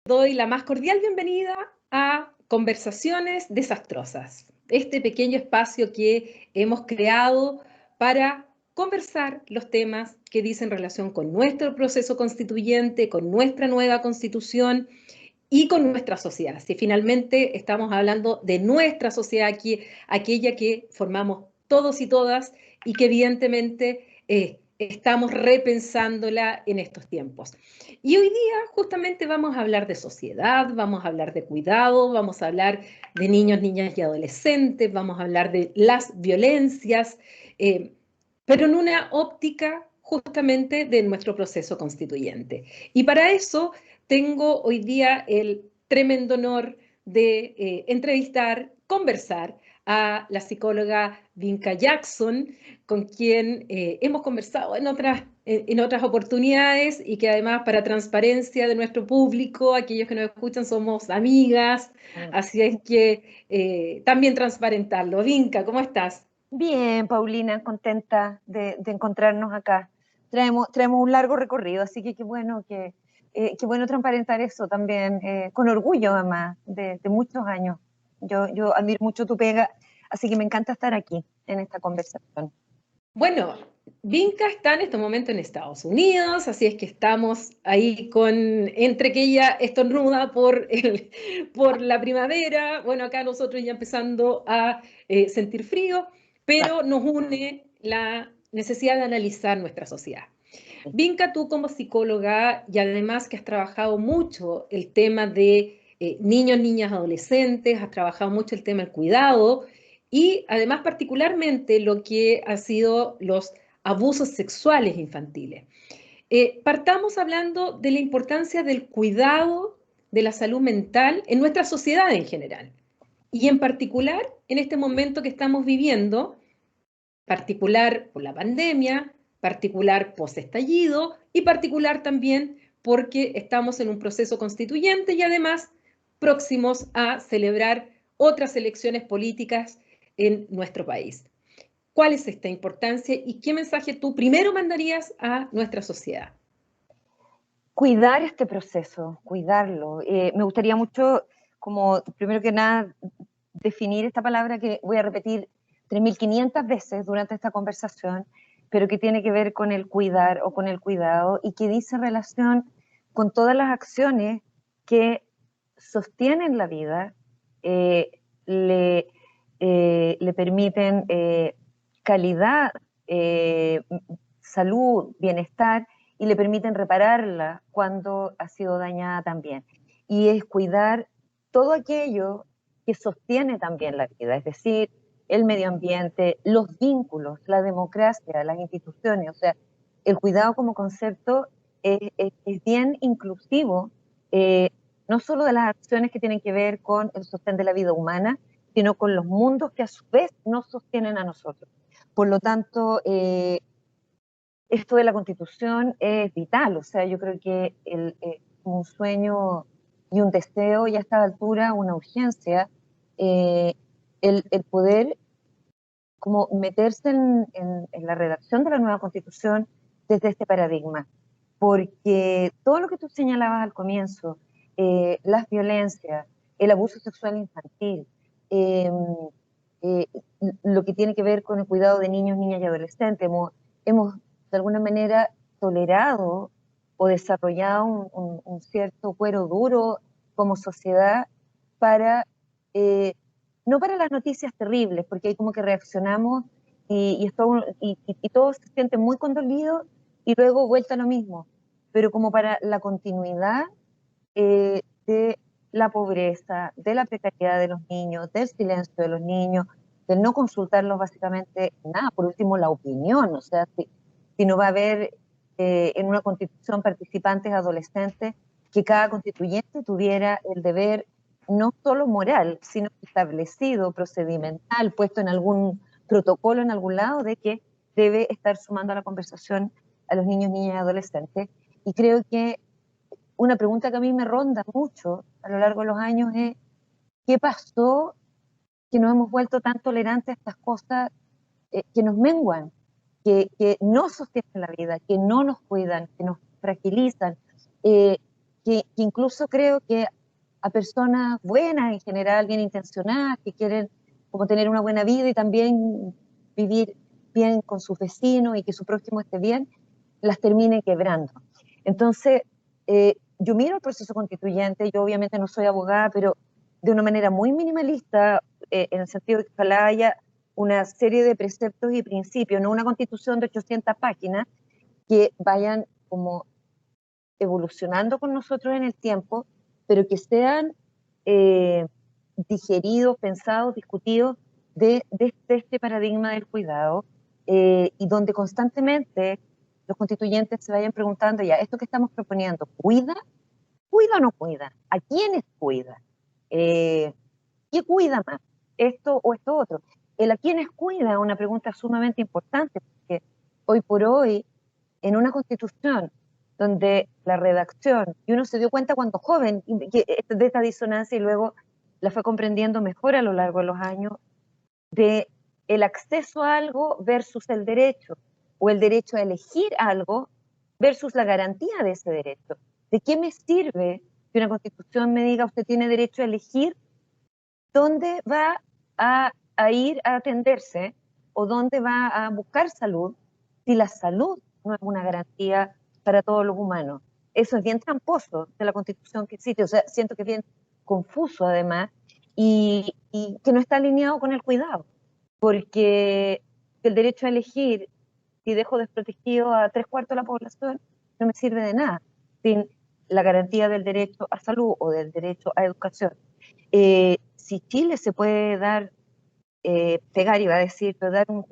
Doy la más cordial bienvenida a Conversaciones Desastrosas, este pequeño espacio que hemos creado para conversar los temas que dicen relación con nuestro proceso constituyente, con nuestra nueva constitución y con nuestra sociedad. Si finalmente estamos hablando de nuestra sociedad aquí, aquella que formamos todos y todas y que evidentemente estamos repensándola en estos tiempos. Y hoy día justamente vamos a hablar de sociedad, vamos a hablar de cuidado, vamos a hablar de niños, niñas y adolescentes, vamos a hablar de las violencias, pero en una óptica justamente de nuestro proceso constituyente. Y para eso tengo hoy día el tremendo honor de entrevistar, conversar a la psicóloga Vinca Jackson, con quien hemos conversado en otras oportunidades y que además para transparencia de nuestro público, aquellos que nos escuchan somos amigas, así es que también transparentarlo. Vinca, ¿cómo estás? Bien, Paulina, contenta de encontrarnos acá. Traemos un largo recorrido, así que qué bueno transparentar eso también, con orgullo además, de muchos años. Yo admiro mucho tu pega, así que me encanta estar aquí en esta conversación. Bueno, Vinca está en este momento en Estados Unidos, así es que estamos ahí entre que ella estornuda por la primavera, bueno, acá nosotros ya empezando a sentir frío, pero nos une la necesidad de analizar nuestra sociedad. Vinca, tú como psicóloga y además que has trabajado mucho el tema de niños, niñas, adolescentes, has trabajado mucho el tema del cuidado y además particularmente lo que ha sido los abusos sexuales infantiles. Partamos hablando de la importancia del cuidado de la salud mental en nuestra sociedad en general y en particular en este momento que estamos viviendo, particular por la pandemia, particular post-estallido y particular también porque estamos en un proceso constituyente y además próximos a celebrar otras elecciones políticas en nuestro país. ¿Cuál es esta importancia y qué mensaje tú primero mandarías a nuestra sociedad? Cuidar este proceso, cuidarlo. Me gustaría mucho, como primero que nada, definir esta palabra que voy a repetir 3.500 veces durante esta conversación, pero que tiene que ver con el cuidar o con el cuidado y que dice relación con todas las acciones que sostienen la vida, eh, le, le permiten calidad, salud, bienestar y le permiten repararla cuando ha sido dañada también. Y es cuidar todo aquello que sostiene también la vida, es decir, el medio ambiente, los vínculos, la democracia, las instituciones. O sea, el cuidado como concepto es bien inclusivo, eh, no solo de las acciones que tienen que ver con el sostén de la vida humana, sino con los mundos que a su vez nos sostienen a nosotros. Por lo tanto, esto de la Constitución es vital. O sea, yo creo que un sueño y un deseo y a esta altura una urgencia, eh, el poder como meterse en la redacción de la nueva Constitución desde este paradigma, porque todo lo que tú señalabas al comienzo, las violencias, el abuso sexual infantil, eh, eh, lo que tiene que ver con el cuidado de niños, niñas y adolescentes, hemos de alguna manera tolerado o desarrollado un cierto cuero duro como sociedad para, no para las noticias terribles, porque ahí como que reaccionamos y todos se sienten muy condolidos y luego vuelta a lo mismo, pero como para la continuidad de la pobreza, de la precariedad de los niños, del silencio de los niños, de no consultarlos básicamente nada, por último la opinión. O sea, si no va a haber en una constitución participantes adolescentes, que cada constituyente tuviera el deber no solo moral, sino establecido, procedimental, puesto en algún protocolo en algún lado, de que debe estar sumando a la conversación a los niños, niñas y adolescentes. Y creo que una pregunta que a mí me ronda mucho a lo largo de los años es: ¿qué pasó que nos hemos vuelto tan tolerantes a estas cosas que nos menguan, que no sostienen la vida, que no nos cuidan, que nos fragilizan, que incluso creo que a personas buenas en general, bien intencionadas, que quieren como tener una buena vida y también vivir bien con sus vecinos y que su prójimo esté bien, las termine quebrando. Entonces, yo miro el proceso constituyente, yo obviamente no soy abogada, pero de una manera muy minimalista, en el sentido de que ojalá haya una serie de preceptos y principios, no una constitución de 800 páginas, que vayan como evolucionando con nosotros en el tiempo, pero que sean digeridos, pensados, discutidos de este paradigma del cuidado, y donde constantemente los constituyentes se vayan preguntando, ya, esto que estamos proponiendo, ¿cuida? ¿Cuida o no cuida? ¿A quiénes cuida? ¿Qué cuida más? ¿Esto o esto otro? El a quiénes cuida es una pregunta sumamente importante, porque hoy por hoy, en una constitución donde la redacción, y uno se dio cuenta cuando joven de esta disonancia y luego la fue comprendiendo mejor a lo largo de los años, de el acceso a algo versus el derecho, o el derecho a elegir algo versus la garantía de ese derecho. ¿De qué me sirve que una constitución me diga usted tiene derecho a elegir dónde va a ir a atenderse o dónde va a buscar salud si la salud no es una garantía para todos los humanos? Eso es bien tramposo de la constitución que existe, o sea, siento que es bien confuso además y que no está alineado con el cuidado, porque el derecho a elegir, si dejo desprotegido a 3/4 de la población, no me sirve de nada, sin la garantía del derecho a salud o del derecho a educación. Si Chile se puede dar, pegar, iba a decir, pero dar un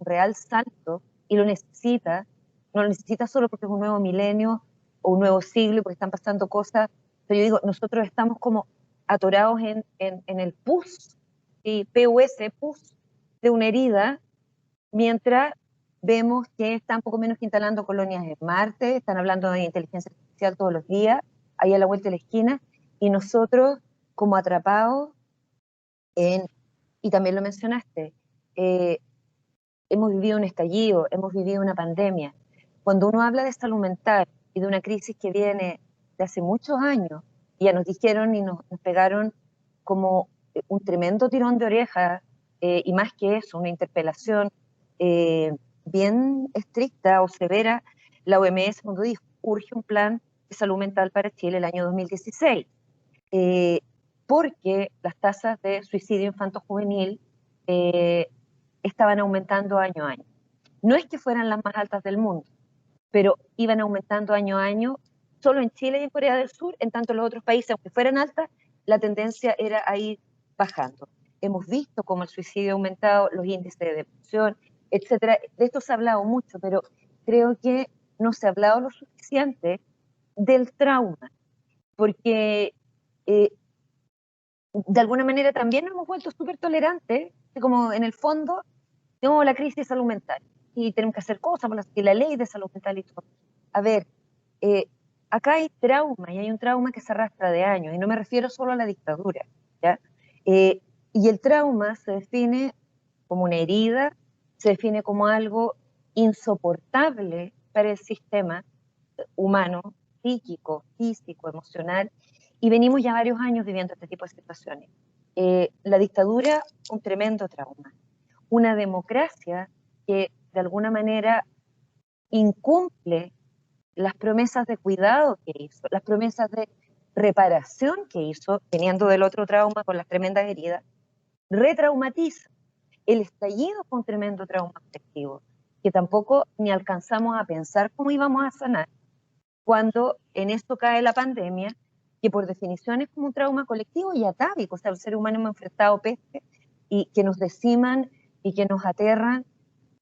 real salto, y lo necesita, no lo necesita solo porque es un nuevo milenio o un nuevo siglo, porque están pasando cosas, pero yo digo, nosotros estamos como atorados en el pus, y pus, de una herida, mientras vemos que están poco menos que instalando colonias en Marte, están hablando de inteligencia artificial todos los días, ahí a la vuelta de la esquina, y nosotros como atrapados en, y también lo mencionaste, eh, hemos vivido un estallido, hemos vivido una pandemia. Cuando uno habla de salud mental y de una crisis que viene de hace muchos años, ya nos dijeron y nos pegaron como un tremendo tirón de oreja, y más que eso, una interpelación eh, bien estricta o severa, la OMS cuando dijo, urge un plan de salud mental para Chile el año 2016. eh, Porque las tasas de suicidio infanto-juvenil estaban aumentando año a año. No es que fueran las más altas del mundo, pero iban aumentando año a año, solo en Chile y en Corea del Sur, en tanto en los otros países, aunque fueran altas, la tendencia era a ir bajando. Hemos visto cómo el suicidio ha aumentado, los índices de depresión, etcétera. De esto se ha hablado mucho, pero creo que no se ha hablado lo suficiente del trauma, porque eh, de alguna manera también nos hemos vuelto súper tolerantes, como en el fondo tenemos la crisis de salud mental y tenemos que hacer cosas por la ley de salud mental y todo. A ver, eh, acá hay trauma y hay un trauma que se arrastra de años y no me refiero solo a la dictadura, ¿ya? Y el trauma se define como una herida, se define como algo insoportable para el sistema humano, psíquico, físico, emocional, y venimos ya varios años viviendo este tipo de situaciones. La dictadura, un tremendo trauma. Una democracia que de alguna manera incumple las promesas de cuidado que hizo, las promesas de reparación que hizo, teniendo del otro trauma con las tremendas heridas, retraumatiza. El estallido fue un tremendo trauma colectivo, que tampoco ni alcanzamos a pensar cómo íbamos a sanar, cuando en esto cae la pandemia, que por definición es como un trauma colectivo y atávico, o sea, el ser humano hemos enfrentado pestes y que nos deciman y que nos aterran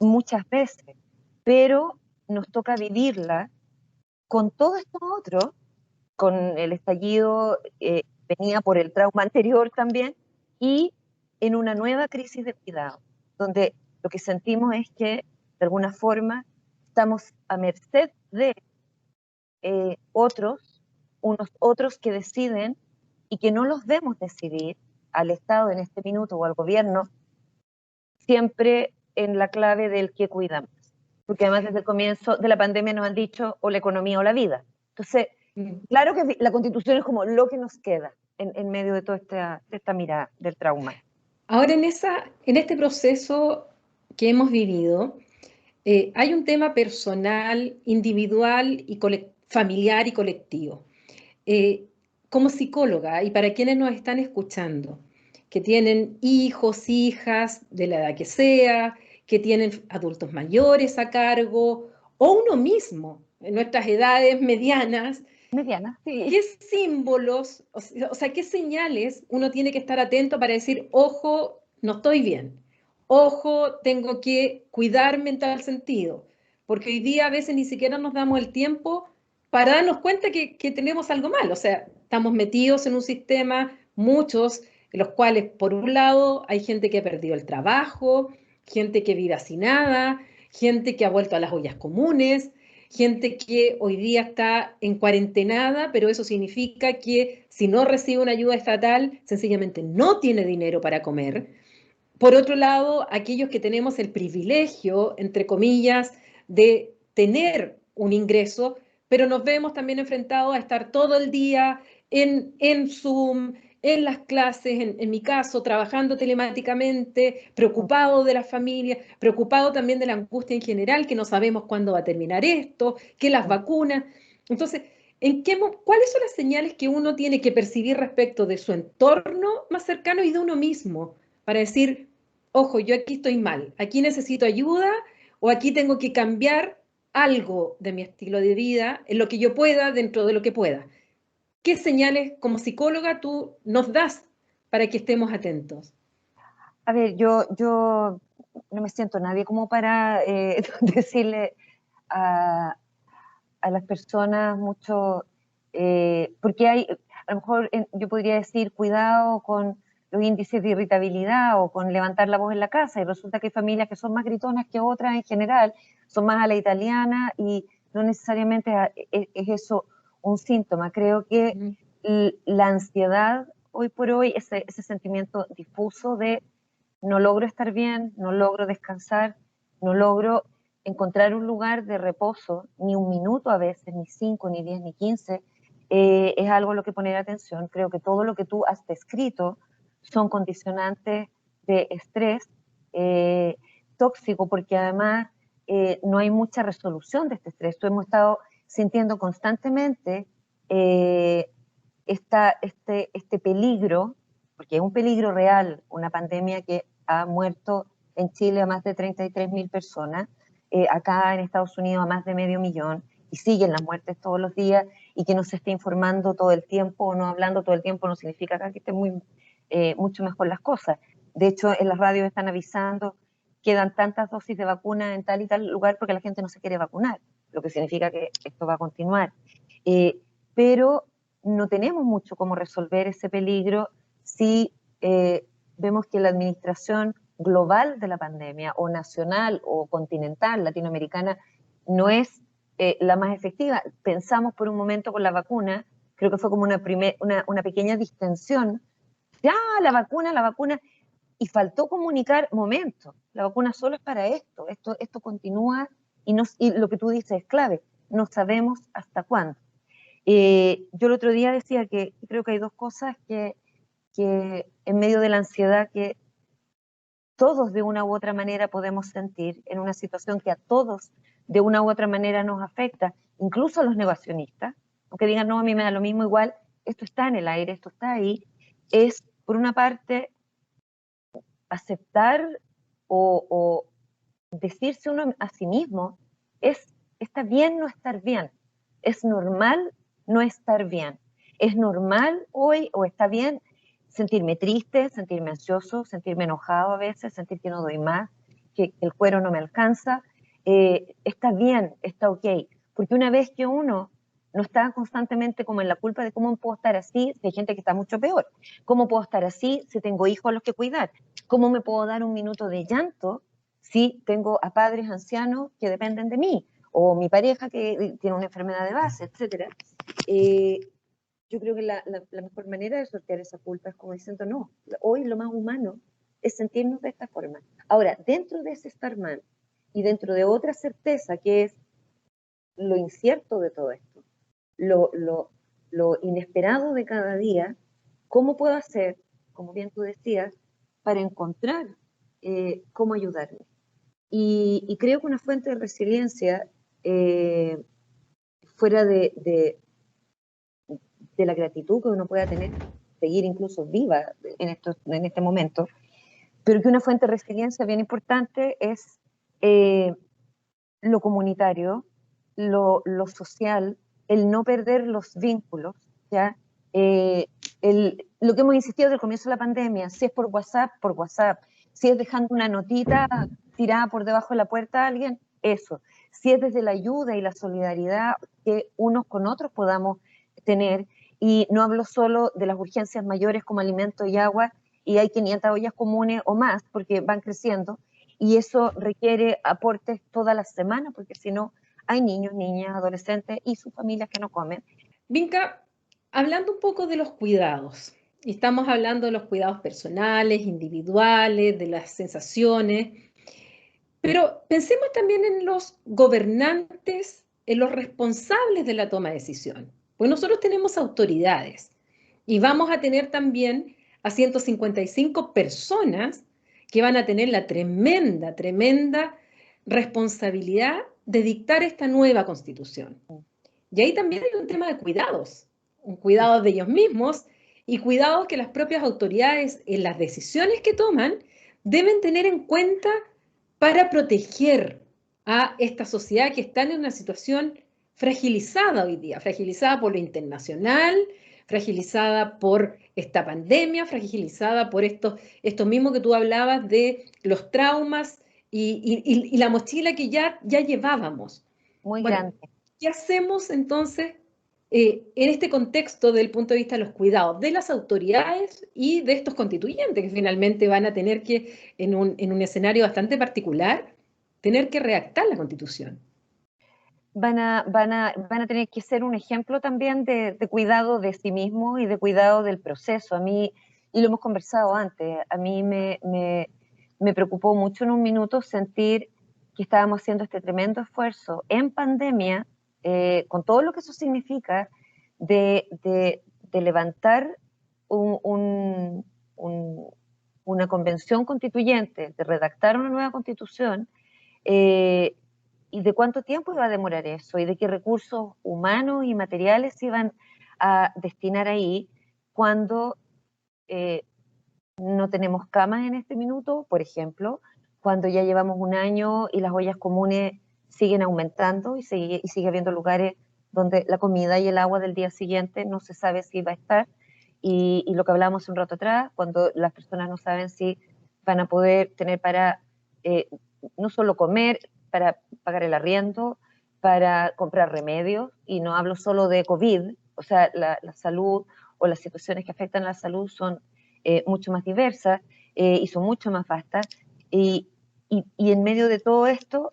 muchas veces, pero nos toca vivirla con todo esto otro, con el estallido, venía por el trauma anterior también, y en una nueva crisis de cuidado, donde lo que sentimos es que de alguna forma estamos a merced de unos otros que deciden y que no los vemos decidir al Estado en este minuto o al gobierno, siempre en la clave del que cuidamos. Porque además desde el comienzo de la pandemia nos han dicho o la economía o la vida. Entonces, Mm. Claro que la Constitución es como lo que nos queda en medio de toda esta mirada del trauma. Ahora, en este proceso que hemos vivido, hay un tema personal, individual y familiar y colectivo. Eh, como psicóloga y para quienes nos están escuchando, que tienen hijos, hijas, de la edad que sea, que tienen adultos mayores a cargo, o uno mismo, en nuestras edades medianas, Mediana, sí. ¿qué símbolos, o sea, qué señales uno tiene que estar atento para decir, ojo, no estoy bien, ojo, tengo que cuidarme en tal sentido? Porque hoy día a veces ni siquiera nos damos el tiempo para darnos cuenta que tenemos algo mal. O sea, estamos metidos en un sistema, muchos, en los cuales, por un lado, hay gente que ha perdido el trabajo, gente que vive hacinada, gente que ha vuelto a las ollas comunes, gente que hoy día está en cuarentenada, pero eso significa que si no recibe una ayuda estatal, sencillamente no tiene dinero para comer. Por otro lado, aquellos que tenemos el privilegio, entre comillas, de tener un ingreso, pero nos vemos también enfrentados a estar todo el día en Zoom, en las clases, en mi caso, trabajando telemáticamente, preocupado de la familia, preocupado también de la angustia en general, que no sabemos cuándo va a terminar esto, que las vacunas. Entonces, ¿cuáles son las señales que uno tiene que percibir respecto de su entorno más cercano y de uno mismo? Para decir, ojo, yo aquí estoy mal, aquí necesito ayuda o aquí tengo que cambiar algo de mi estilo de vida en lo que yo pueda, dentro de lo que pueda. ¿Qué señales como psicóloga tú nos das para que estemos atentos? A ver, yo no me siento nadie como para decirle a, a las personas mucho, porque a lo mejor yo podría decir cuidado con los índices de irritabilidad o con levantar la voz en la casa, y resulta que hay familias que son más gritonas que otras en general, son más a la italiana y no necesariamente es eso un síntoma. Creo que Mm. la ansiedad hoy por hoy, ese sentimiento difuso de no logro estar bien, no logro descansar, no logro encontrar un lugar de reposo, ni un minuto a veces, ni 5, ni 10, ni 15, es algo a lo que poner atención. Creo que todo lo que tú has descrito son condicionantes de estrés tóxico, porque además no hay mucha resolución de este estrés. Tú hemos estado sintiendo constantemente eh, este peligro, porque es un peligro real, una pandemia que ha muerto en Chile a más de 33.000 personas, acá en Estados Unidos a más de 500.000, y siguen las muertes todos los días, y que no se esté informando todo el tiempo o no hablando todo el tiempo no significa que estén mucho mejor las cosas. De hecho, en las radios están avisando, quedan tantas dosis de vacuna en tal y tal lugar porque la gente no se quiere vacunar, lo que significa que esto va a continuar. Pero no tenemos mucho cómo resolver ese peligro si vemos que la administración global de la pandemia, o nacional o continental, latinoamericana, no es la más efectiva. Pensamos por un momento con la vacuna, creo que fue como una pequeña distensión, ya la vacuna, y faltó comunicar, momento, la vacuna solo es para esto continúa, y lo que tú dices es clave, no sabemos hasta cuándo. Yo el otro día decía que creo que hay dos cosas que en medio de la ansiedad que todos de una u otra manera podemos sentir en una situación que a todos de una u otra manera nos afecta, incluso a los negacionistas, aunque digan, no, a mí me da lo mismo, igual, esto está en el aire, esto está ahí, es por una parte aceptar o decirse uno a sí mismo, está bien no estar bien, es normal no estar bien, es normal hoy, o está bien sentirme triste, sentirme ansioso, sentirme enojado a veces, sentir que no doy más, que el cuero no me alcanza, está bien, está ok, porque una vez que uno no está constantemente como en la culpa de cómo puedo estar así, si hay gente que está mucho peor, cómo puedo estar así si tengo hijos a los que cuidar, cómo me puedo dar un minuto de llanto si tengo a padres ancianos que dependen de mí, o mi pareja que tiene una enfermedad de base, etcétera. Yo creo que la mejor manera de sortear esa culpa es como diciendo, no, hoy lo más humano es sentirnos de esta forma. Ahora, dentro de ese estar mal y dentro de otra certeza que es lo incierto de todo esto, lo, lo, lo inesperado de cada día, ¿cómo puedo hacer, como bien tú decías, para encontrar cómo ayudarme? Y creo que una fuente de resiliencia, fuera de la gratitud que uno pueda tener, seguir incluso viva en este momento, pero que una fuente de resiliencia bien importante es lo comunitario, lo social, el no perder los vínculos, ¿ya? Lo que hemos insistido desde el comienzo de la pandemia, si es por WhatsApp, si es dejando una notita tirada por debajo de la puerta a alguien, eso. Si es desde la ayuda y la solidaridad que unos con otros podamos tener, y no hablo solo de las urgencias mayores como alimento y agua, y hay 500 ollas comunes o más, porque van creciendo, y eso requiere aportes todas las semanas, porque si no, hay niños, niñas, adolescentes y sus familias que no comen. Vinca, hablando un poco de los cuidados, y estamos hablando de los cuidados personales, individuales, de las sensaciones, pero pensemos también en los gobernantes, en los responsables de la toma de decisión. Pues nosotros tenemos autoridades y vamos a tener también a 155 personas que van a tener la tremenda, tremenda responsabilidad de dictar esta nueva constitución. Y ahí también hay un tema de cuidados, un cuidado de ellos mismos y cuidados que las propias autoridades en las decisiones que toman deben tener en cuenta para proteger a esta sociedad que está en una situación fragilizada hoy día, fragilizada por lo internacional, fragilizada por esta pandemia, fragilizada por esto mismo que tú hablabas de los traumas y la mochila que ya llevábamos. Muy Bueno, grande. ¿qué hacemos entonces en este contexto del punto de vista de los cuidados de las autoridades y de estos constituyentes que finalmente van a tener que, en un escenario bastante particular, tener que redactar la constitución? Van a tener que ser un ejemplo también de cuidado de sí mismo y de cuidado del proceso. A mí, y lo hemos conversado antes, a mí me preocupó mucho en un minuto sentir que estábamos haciendo este tremendo esfuerzo en pandemia, con todo lo que eso significa, de levantar un, un, un, una convención constituyente, de redactar una nueva constitución, eh, y de cuánto tiempo iba a demorar eso, y de qué recursos humanos y materiales se iban a destinar ahí, cuando eh, no tenemos camas en este minuto, por ejemplo, cuando ya llevamos un año y las ollas comunes siguen aumentando y sigue habiendo lugares donde la comida y el agua del día siguiente no se sabe si va a estar, y lo que hablábamos un rato atrás, cuando las personas no saben si van a poder tener para eh, no solo comer, para pagar el arriendo, para comprar remedios, y no hablo solo de COVID, o sea, la salud o las situaciones que afectan a la salud son mucho más diversas, y son mucho más vastas, y en medio de todo esto,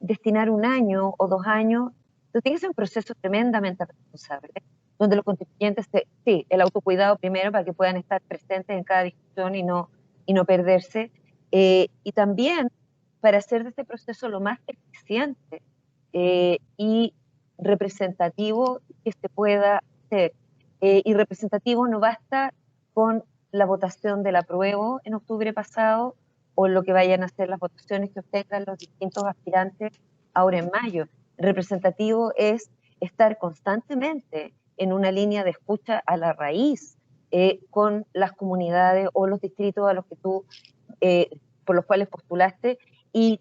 destinar un año o 2 años, entonces tiene que ser un proceso tremendamente responsable, donde los constituyentes, sí, el autocuidado primero para que puedan estar presentes en cada discusión y no perderse, y también para hacer de este proceso lo más eficiente y representativo que se pueda hacer. Y representativo no basta con la votación del apruebo en octubre pasado, o lo que vayan a ser las votaciones que obtengan los distintos aspirantes ahora en mayo. Representativo es estar constantemente en una línea de escucha a la raíz con las comunidades o los distritos a los que tú, por los cuales postulaste, y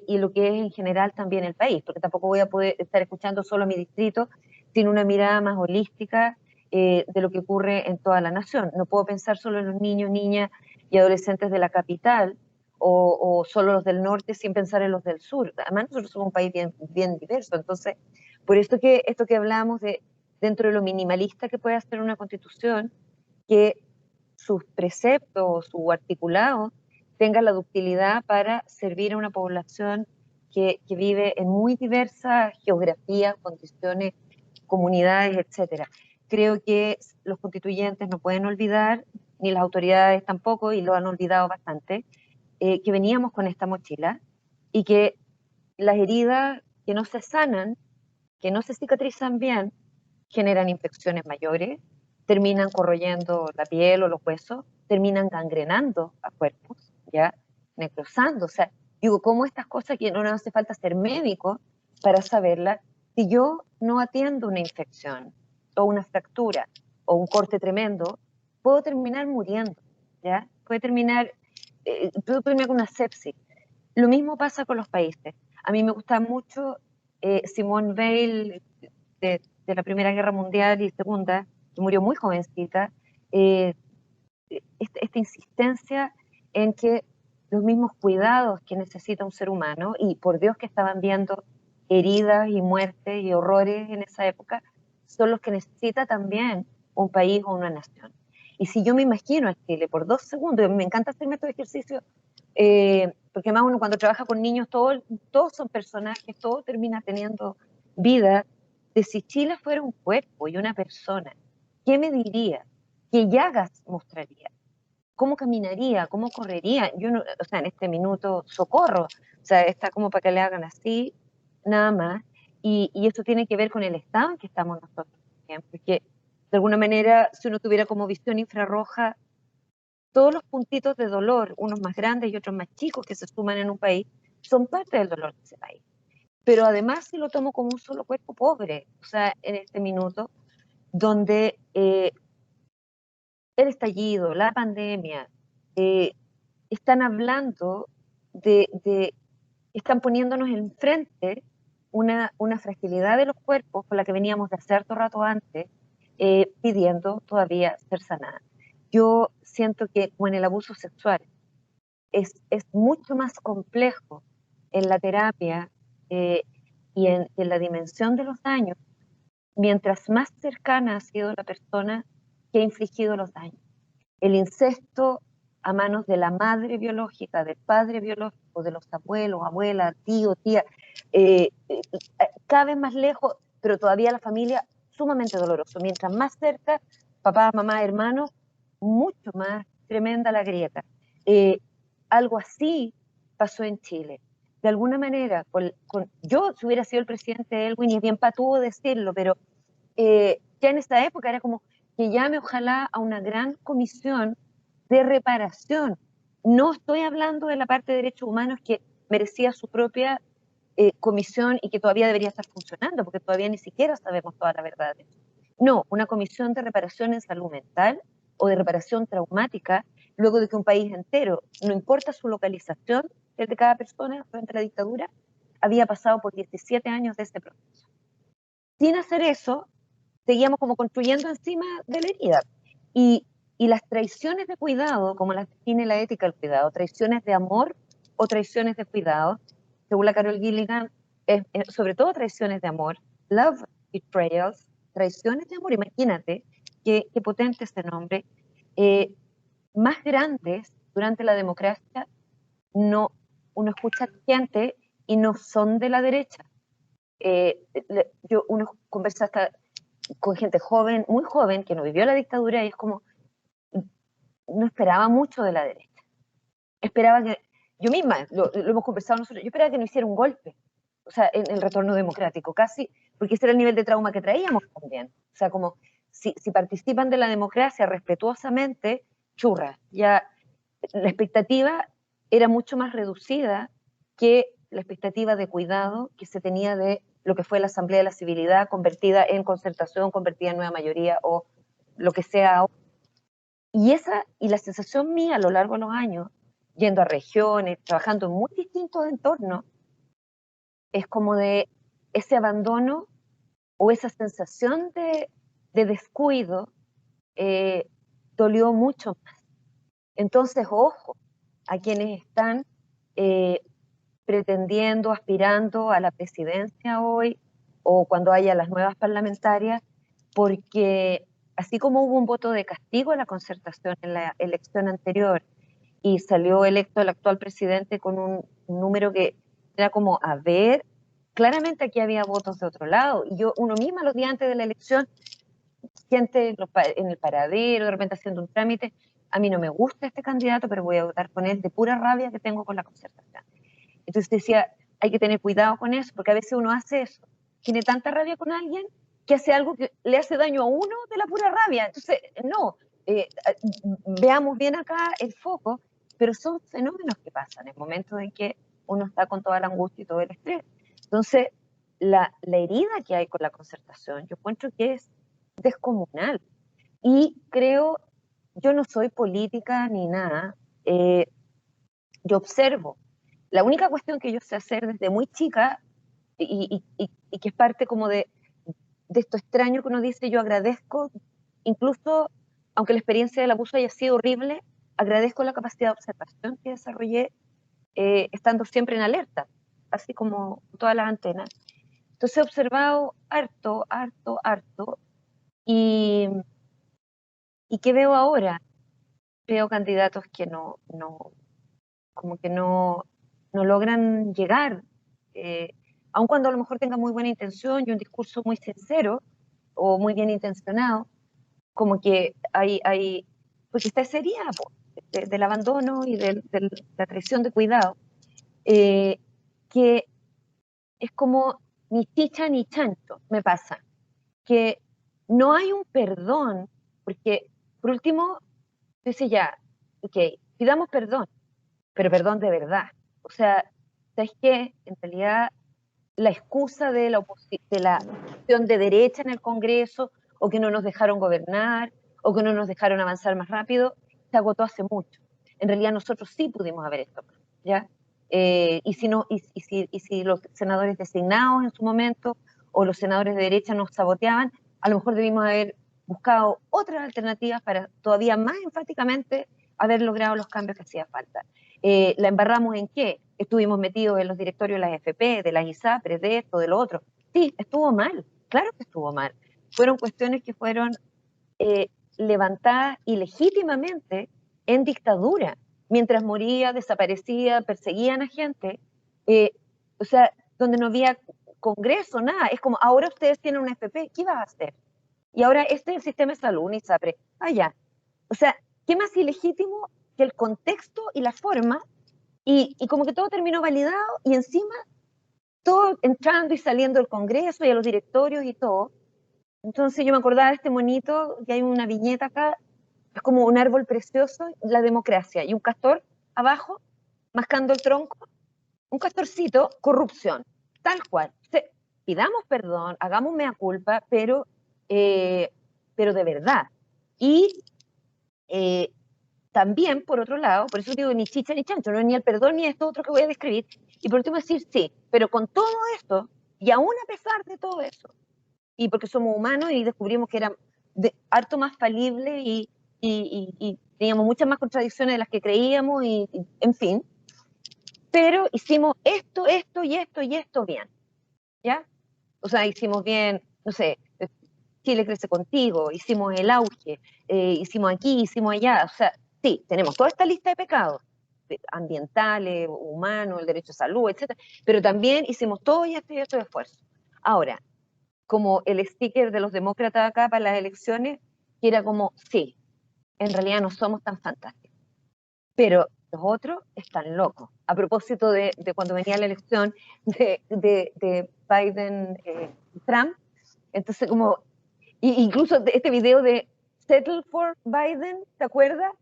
lo que es en general también el país, porque tampoco voy a poder estar escuchando solo a mi distrito, sin una mirada más holística de lo que ocurre en toda la nación. No puedo pensar solo en los niños, niñas y adolescentes de la capital, o solo los del norte sin pensar en los del sur. Además, nosotros somos un país bien diverso. Entonces, por esto que hablamos de dentro de lo minimalista que puede hacer una constitución, que sus preceptos, su articulado, tenga la ductilidad para servir a una población que vive en muy diversas geografías, condiciones, comunidades, etcétera. Creo que los constituyentes no pueden olvidar, ni las autoridades tampoco, y lo han olvidado bastante, que veníamos con esta mochila, y que las heridas que no se sanan, que no se cicatrizan bien, generan infecciones mayores, terminan corroyendo la piel o los huesos, terminan gangrenando a cuerpos, ¿ya? Necrosando. O sea, digo, ¿cómo estas cosas que no nos hace falta ser médico para saberlas? Si yo no atiendo una infección o una fractura o un corte tremendo, puedo terminar muriendo, ¿ya? Puedo terminar con una sepsis. Lo mismo pasa con los países. A mí me gusta mucho Simone Weil de la Primera Guerra Mundial y Segunda, que murió muy jovencita, esta insistencia en que los mismos cuidados que necesita un ser humano, y por Dios que estaban viendo heridas y muertes y horrores en esa época, son los que necesita también un país o una nación. Y si yo me imagino a Chile por 2 segundos, me encanta hacerme estos ejercicios, porque además uno cuando trabaja con niños, todos son personajes, todo termina teniendo vida, de si Chile fuera un cuerpo y una persona, ¿qué me diría? ¿Qué llagas mostraría? ¿Cómo caminaría? ¿Cómo correría? Yo no, o sea, en este minuto, socorro. O sea, está como para que le hagan así, nada más. Y eso tiene que ver con el estado en que estamos nosotros también, porque de alguna manera, si uno tuviera como visión infrarroja, todos los puntitos de dolor, unos más grandes y otros más chicos que se suman en un país, son parte del dolor de ese país. Pero además, si lo tomo como un solo cuerpo pobre, o sea, en este minuto, donde el estallido, la pandemia, están hablando están poniéndonos enfrente una fragilidad de los cuerpos con la que veníamos de hace harto rato antes, pidiendo todavía ser sanada. Yo siento que, como en el abuso sexual, es mucho más complejo en la terapia y en la dimensión de los daños, mientras más cercana ha sido la persona que ha infligido los daños. El incesto a manos de la madre biológica, del padre biológico, de los abuelos, abuela, tío, tía, cada vez más lejos, pero todavía la familia sumamente doloroso. Mientras más cerca, papá, mamá, hermanos, mucho más tremenda la grieta. Algo así pasó en Chile. De alguna manera, yo si hubiera sido el presidente Elwin, y es bien patudo decirlo, pero ya en esta época era como que llame ojalá a una gran comisión de reparación. No estoy hablando de la parte de derechos humanos que merecía su propia comisión y que todavía debería estar funcionando, porque todavía ni siquiera sabemos toda la verdad. No, una comisión de reparación en salud mental o de reparación traumática, luego de que un país entero, no importa su localización, el de cada persona frente a la dictadura, había pasado por 17 años de ese proceso. Sin hacer eso, seguíamos como construyendo encima de la herida. Y las traiciones de cuidado, como las define la ética del cuidado, traiciones de amor o traiciones de cuidado, según la Carol Gilligan, sobre todo traiciones de amor, love betrayals, traiciones de amor, imagínate qué potente este nombre, más grandes durante la democracia, no, uno escucha gente y no son de la derecha. Uno conversa hasta con gente joven, muy joven, que no vivió la dictadura y es como, no esperaba mucho de la derecha. Esperaba que, yo misma, lo hemos conversado nosotros, yo esperaba que no hiciera un golpe, o sea, en el retorno democrático, casi, porque ese era el nivel de trauma que traíamos también. O sea, como, si participan de la democracia respetuosamente, churra, ya la expectativa era mucho más reducida que la expectativa de cuidado que se tenía de lo que fue la Asamblea de la Civilidad convertida en concertación, convertida en nueva mayoría o lo que sea. Y la sensación mía a lo largo de los años, yendo a regiones, trabajando en muy distintos entornos, es como de ese abandono o esa sensación de descuido dolió mucho más. Entonces, ojo a quienes están pretendiendo, aspirando a la presidencia hoy o cuando haya las nuevas parlamentarias, porque así como hubo un voto de castigo a la concertación en la elección anterior y salió electo el actual presidente con un número que era como, a ver, claramente aquí había votos de otro lado. Y uno misma los días antes de la elección, gente en el paradero, de repente haciendo un trámite, a mí no me gusta este candidato, pero voy a votar con él de pura rabia que tengo con la concertación. Entonces decía, hay que tener cuidado con eso, porque a veces uno hace eso, tiene tanta rabia con alguien que hace algo que le hace daño a uno de la pura rabia. Entonces, no, veamos bien acá el foco, pero son fenómenos que pasan en momentos en que uno está con toda la angustia y todo el estrés. Entonces, la herida que hay con la concertación, yo encuentro que es descomunal. Y creo, yo no soy política ni nada, yo observo. La única cuestión que yo sé hacer desde muy chica y que es parte como de esto extraño que uno dice, yo agradezco, incluso aunque la experiencia del abuso haya sido horrible, agradezco la capacidad de observación que desarrollé estando siempre en alerta, así como todas las antenas. Entonces he observado harto, harto, harto, y, y ¿qué veo ahora? Veo candidatos que como que no logran llegar, aun cuando a lo mejor tengan muy buena intención y un discurso muy sincero o muy bien intencionado, como que porque está esa herida del abandono y de la traición de cuidado, eh, que es como ni chicha ni chancho, me pasa, que no hay un perdón, porque por último, dice ya, ok, pidamos perdón, pero perdón de verdad. O sea, ¿sabes qué? En realidad, la excusa de de la opción de derecha en el Congreso, o que no nos dejaron gobernar, o que no nos dejaron avanzar más rápido, se agotó hace mucho. En realidad nosotros sí pudimos haber hecho, ¿ya? Y si no, y si los senadores designados en su momento, o los senadores de derecha nos saboteaban, a lo mejor debimos haber buscado otras alternativas para todavía más enfáticamente haber logrado los cambios que hacía falta. ¿La embarramos en qué? Estuvimos metidos en los directorios de las FP, de las ISAPRES, de esto, de lo otro. Sí, estuvo mal, claro que estuvo mal. Fueron cuestiones que fueron eh, levantadas ilegítimamente en dictadura, mientras moría, desaparecía, perseguían a gente, eh, o sea, donde no había congreso, nada. Es como, ahora ustedes tienen una FP, ¿qué vas a hacer? Y ahora este es el sistema de salud, un ISAPRE. Ya. O sea, ¿qué más ilegítimo que el contexto y la forma? Y como que todo terminó validado y encima todo entrando y saliendo del Congreso y a los directorios y todo. Entonces yo me acordaba de este monito, que hay una viñeta acá, es como un árbol precioso, la democracia, y un castor abajo, mascando el tronco, un castorcito, corrupción, tal cual. Entonces, pidamos perdón, hagamos mea culpa, pero de verdad. Y eh, también, por otro lado, por eso digo ni chicha ni chancho, no es ni el perdón ni esto otro que voy a describir, y por último decir sí, pero con todo esto, y aún a pesar de todo eso, y porque somos humanos y descubrimos que era harto más falible y teníamos muchas más contradicciones de las que creíamos, en fin, pero hicimos esto, esto y esto y esto bien, ¿ya? O sea, hicimos bien, no sé, Chile crece contigo, hicimos el auge, hicimos aquí, hicimos allá, o sea, sí, tenemos toda esta lista de pecados, ambientales, humanos, el derecho a salud, etcétera, pero también hicimos todo y esto de esfuerzo. Ahora, como el sticker de los demócratas acá para las elecciones, que era como, sí, en realidad no somos tan fantásticos, pero los otros están locos. A propósito de cuando venía la elección de Biden-Trump, entonces como incluso este video de Settle for Biden, ¿te acuerdas?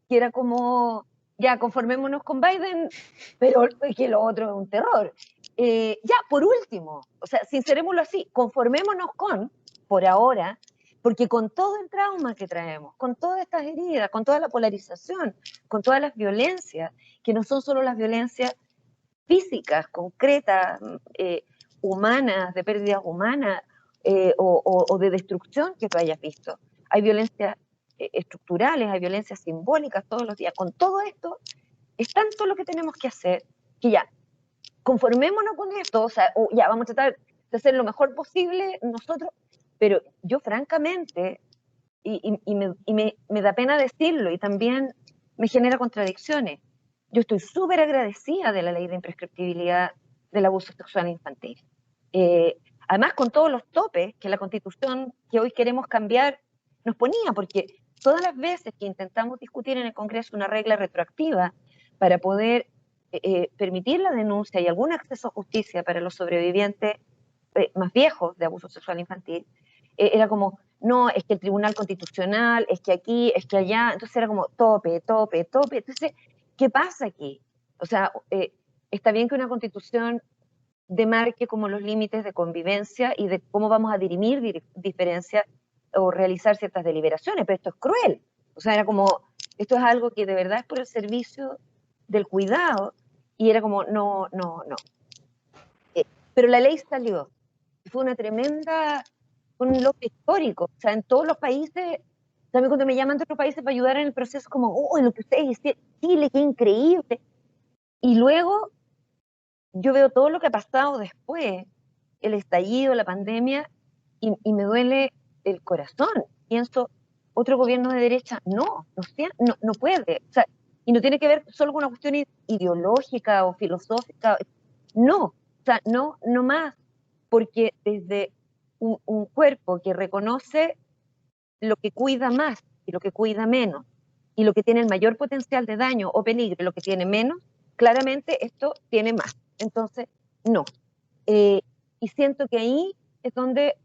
Que era como, ya, conformémonos con Biden, pero que lo otro es un terror. Ya, por último, o sea, sincerémoslo así, conformémonos con, por ahora, porque con todo el trauma que traemos, con todas estas heridas, con toda la polarización, con todas las violencias, que no son solo las violencias físicas, concretas, humanas, de pérdidas humanas, o de destrucción que tú hayas visto. Hay violencias estructurales, hay violencias simbólicas todos los días. Con todo esto, es tanto lo que tenemos que hacer que ya, conformémonos con esto, o sea, ya vamos a tratar de hacer lo mejor posible nosotros, pero yo francamente, me da pena decirlo y también me genera contradicciones. Yo estoy súper agradecida de la ley de imprescriptibilidad del abuso sexual infantil. Además, con todos los topes que la Constitución que hoy queremos cambiar nos ponía, porque todas las veces que intentamos discutir en el Congreso una regla retroactiva para poder permitir la denuncia y algún acceso a justicia para los sobrevivientes más viejos de abuso sexual infantil, era como, no, es que el Tribunal Constitucional, es que aquí, es que allá, entonces era como tope, tope, tope. Entonces, ¿qué pasa aquí? O sea, está bien que una constitución demarque como los límites de convivencia y de cómo vamos a dirimir diferencias o realizar ciertas deliberaciones, pero esto es cruel. O sea, era como, esto es algo que de verdad es por el servicio del cuidado, y era como, no, no, no. Pero la ley salió, fue una tremenda, un logro histórico. O sea, en todos los países, también cuando me llaman de otros países para ayudar en el proceso, como, oh, lo que ustedes hicieron, Chile, qué increíble. Y luego yo veo todo lo que ha pasado después, el estallido, la pandemia, y me duele el corazón. Pienso, otro gobierno de derecha, no puede. O sea, y no tiene que ver solo con una cuestión ideológica o filosófica. No, o sea, no, no más. Porque desde un cuerpo que reconoce lo que cuida más y lo que cuida menos, y lo que tiene el mayor potencial de daño o peligro y lo que tiene menos, claramente esto tiene más. Entonces, no. Y siento que ahí es donde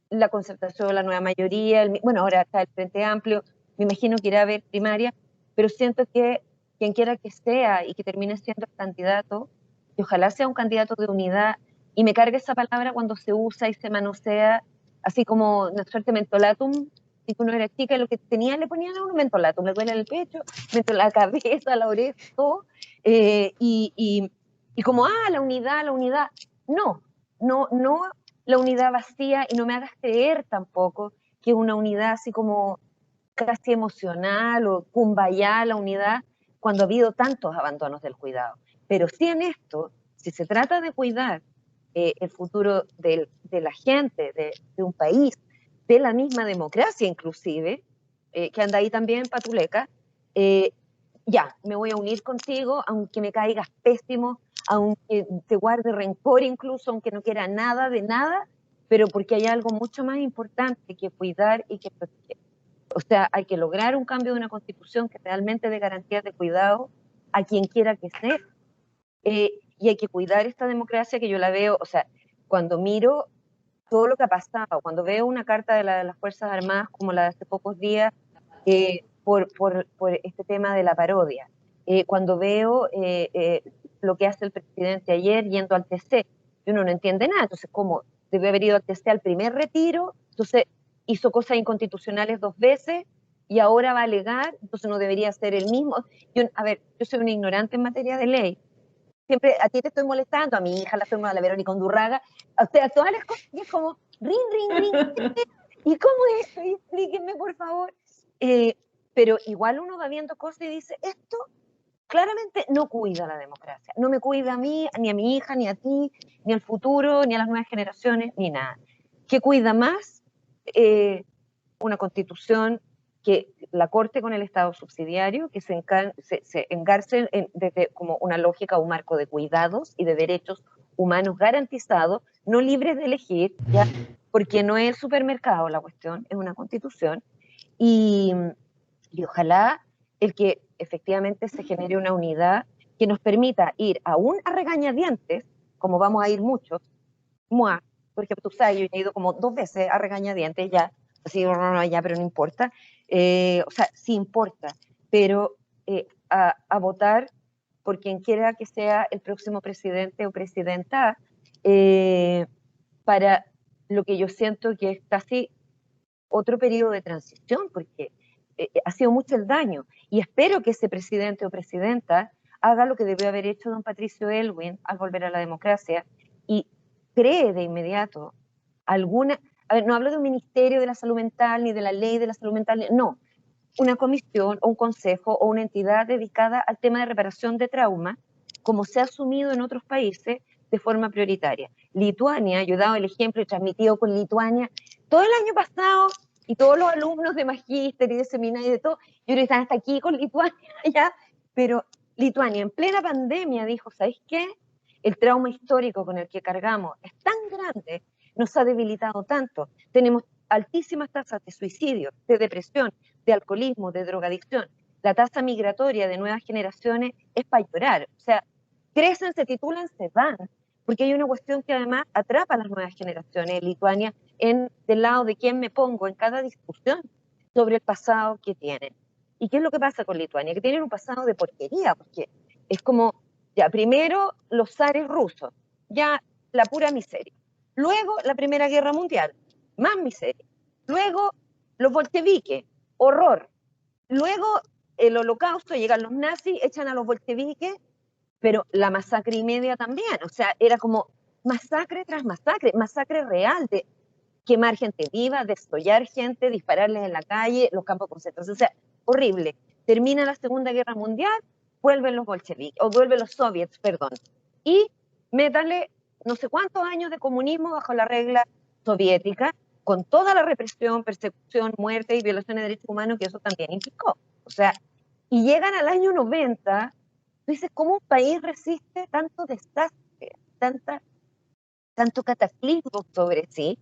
la concertación, la nueva mayoría, bueno, ahora está el Frente Amplio, me imagino que irá a haber primaria, pero siento que quien quiera que sea y que termine siendo el candidato, y ojalá sea un candidato de unidad, y me cargue esa palabra cuando se usa y se manosea, así como una suerte mentolatum, y que uno era chica y lo que tenía le ponían a uno mentolatum, me duele el pecho, la cabeza, la oreja, todo, y como, la unidad, no, no, no la unidad vacía, y no me hagas creer tampoco que una unidad así como casi emocional o kumbaya la unidad cuando ha habido tantos abandonos del cuidado. Pero sí en esto, si se trata de cuidar el futuro de la gente, de un país, de la misma democracia inclusive, que anda ahí también patuleca, ya, me voy a unir contigo, aunque me caigas pésimo, aunque te guarde rencor incluso, aunque no quiera nada de nada, pero porque hay algo mucho más importante que cuidar y que proteger. O sea, hay que lograr un cambio de una constitución que realmente dé garantías de cuidado a quien quiera que sea. Y hay que cuidar esta democracia que yo la veo, o sea, cuando miro todo lo que ha pasado, cuando veo una carta de las Fuerzas Armadas como la de hace pocos días, por este tema de la parodia, cuando veo lo que hace el presidente ayer yendo al TC, y uno no entiende nada, entonces, ¿cómo? Debe haber ido al TC al primer retiro, entonces hizo cosas inconstitucionales 2 veces, y ahora va a alegar, entonces no debería ser el mismo. A ver, yo soy una ignorante en materia de ley, siempre a ti te estoy molestando, a mi hija la estoy molestando, a la Verónica Undurraga, a todas las cosas, y es como, ring, ¿y cómo es esto? Y explíquenme, por favor. Pero igual uno va viendo cosas y dice, esto claramente no cuida la democracia, no me cuida a mí, ni a mi hija, ni a ti, ni al futuro, ni a las nuevas generaciones, ni nada. ¿Qué cuida más? Una constitución que la Corte con el Estado subsidiario, que se engarce desde como una lógica, un marco de cuidados y de derechos humanos garantizados, no libres de elegir, ¿ya? Porque no es el supermercado la cuestión, es una constitución, y ojalá el que efectivamente se genere una unidad que nos permita ir aún a regañadientes, como vamos a ir muchos, porque tú sabes, yo he ido como 2 veces a regañadientes ya, así, ya, pero no importa, o sea, sí importa, pero a votar por quien quiera que sea el próximo presidente o presidenta, para lo que yo siento que es casi otro periodo de transición, porque ha sido mucho el daño, y espero que ese presidente o presidenta haga lo que debió haber hecho don Patricio Aylwin al volver a la democracia, y cree de inmediato alguna, a ver, no hablo de un ministerio de la salud mental, ni de la ley de la salud mental, no, una comisión o un consejo o una entidad dedicada al tema de reparación de trauma, como se ha asumido en otros países de forma prioritaria. Lituania, yo he dado el ejemplo y transmitido con Lituania todo el año pasado, y todos los alumnos de magíster y de seminario y de todo, yo creo que están hasta aquí con Lituania ya, pero Lituania en plena pandemia dijo, ¿sabéis qué? El trauma histórico con el que cargamos es tan grande, nos ha debilitado tanto, tenemos altísimas tasas de suicidio, de depresión, de alcoholismo, de drogadicción. La tasa migratoria de nuevas generaciones es para llorar. O sea, crecen, se titulan, se van. porque hay una cuestión que además atrapa a las nuevas generaciones en Lituania, del lado de quién me pongo en cada discusión sobre el pasado que tienen. ¿Y qué es lo que pasa con Lituania? Que tienen un pasado de porquería, porque es como, ya, primero los zares rusos, ya la pura miseria. Luego la Primera Guerra Mundial, más miseria. Luego los bolcheviques, horror. Luego el Holocausto, llegan los nazis, echan a los bolcheviques, pero la masacre y media también. O sea, era como masacre tras masacre, masacre real de quemar gente viva, destollar gente, dispararles en la calle, los campos de concentración. O sea, horrible. Termina la Segunda Guerra Mundial, vuelven los bolcheviques, o vuelven los soviets, perdón. Y métale no sé cuántos años de comunismo bajo la regla soviética, con toda la represión, persecución, muerte y violación de derechos humanos que eso también implicó. O sea, y llegan al año 90, tú dices, ¿cómo un país resiste tanto desastre, tanto cataclismo sobre sí?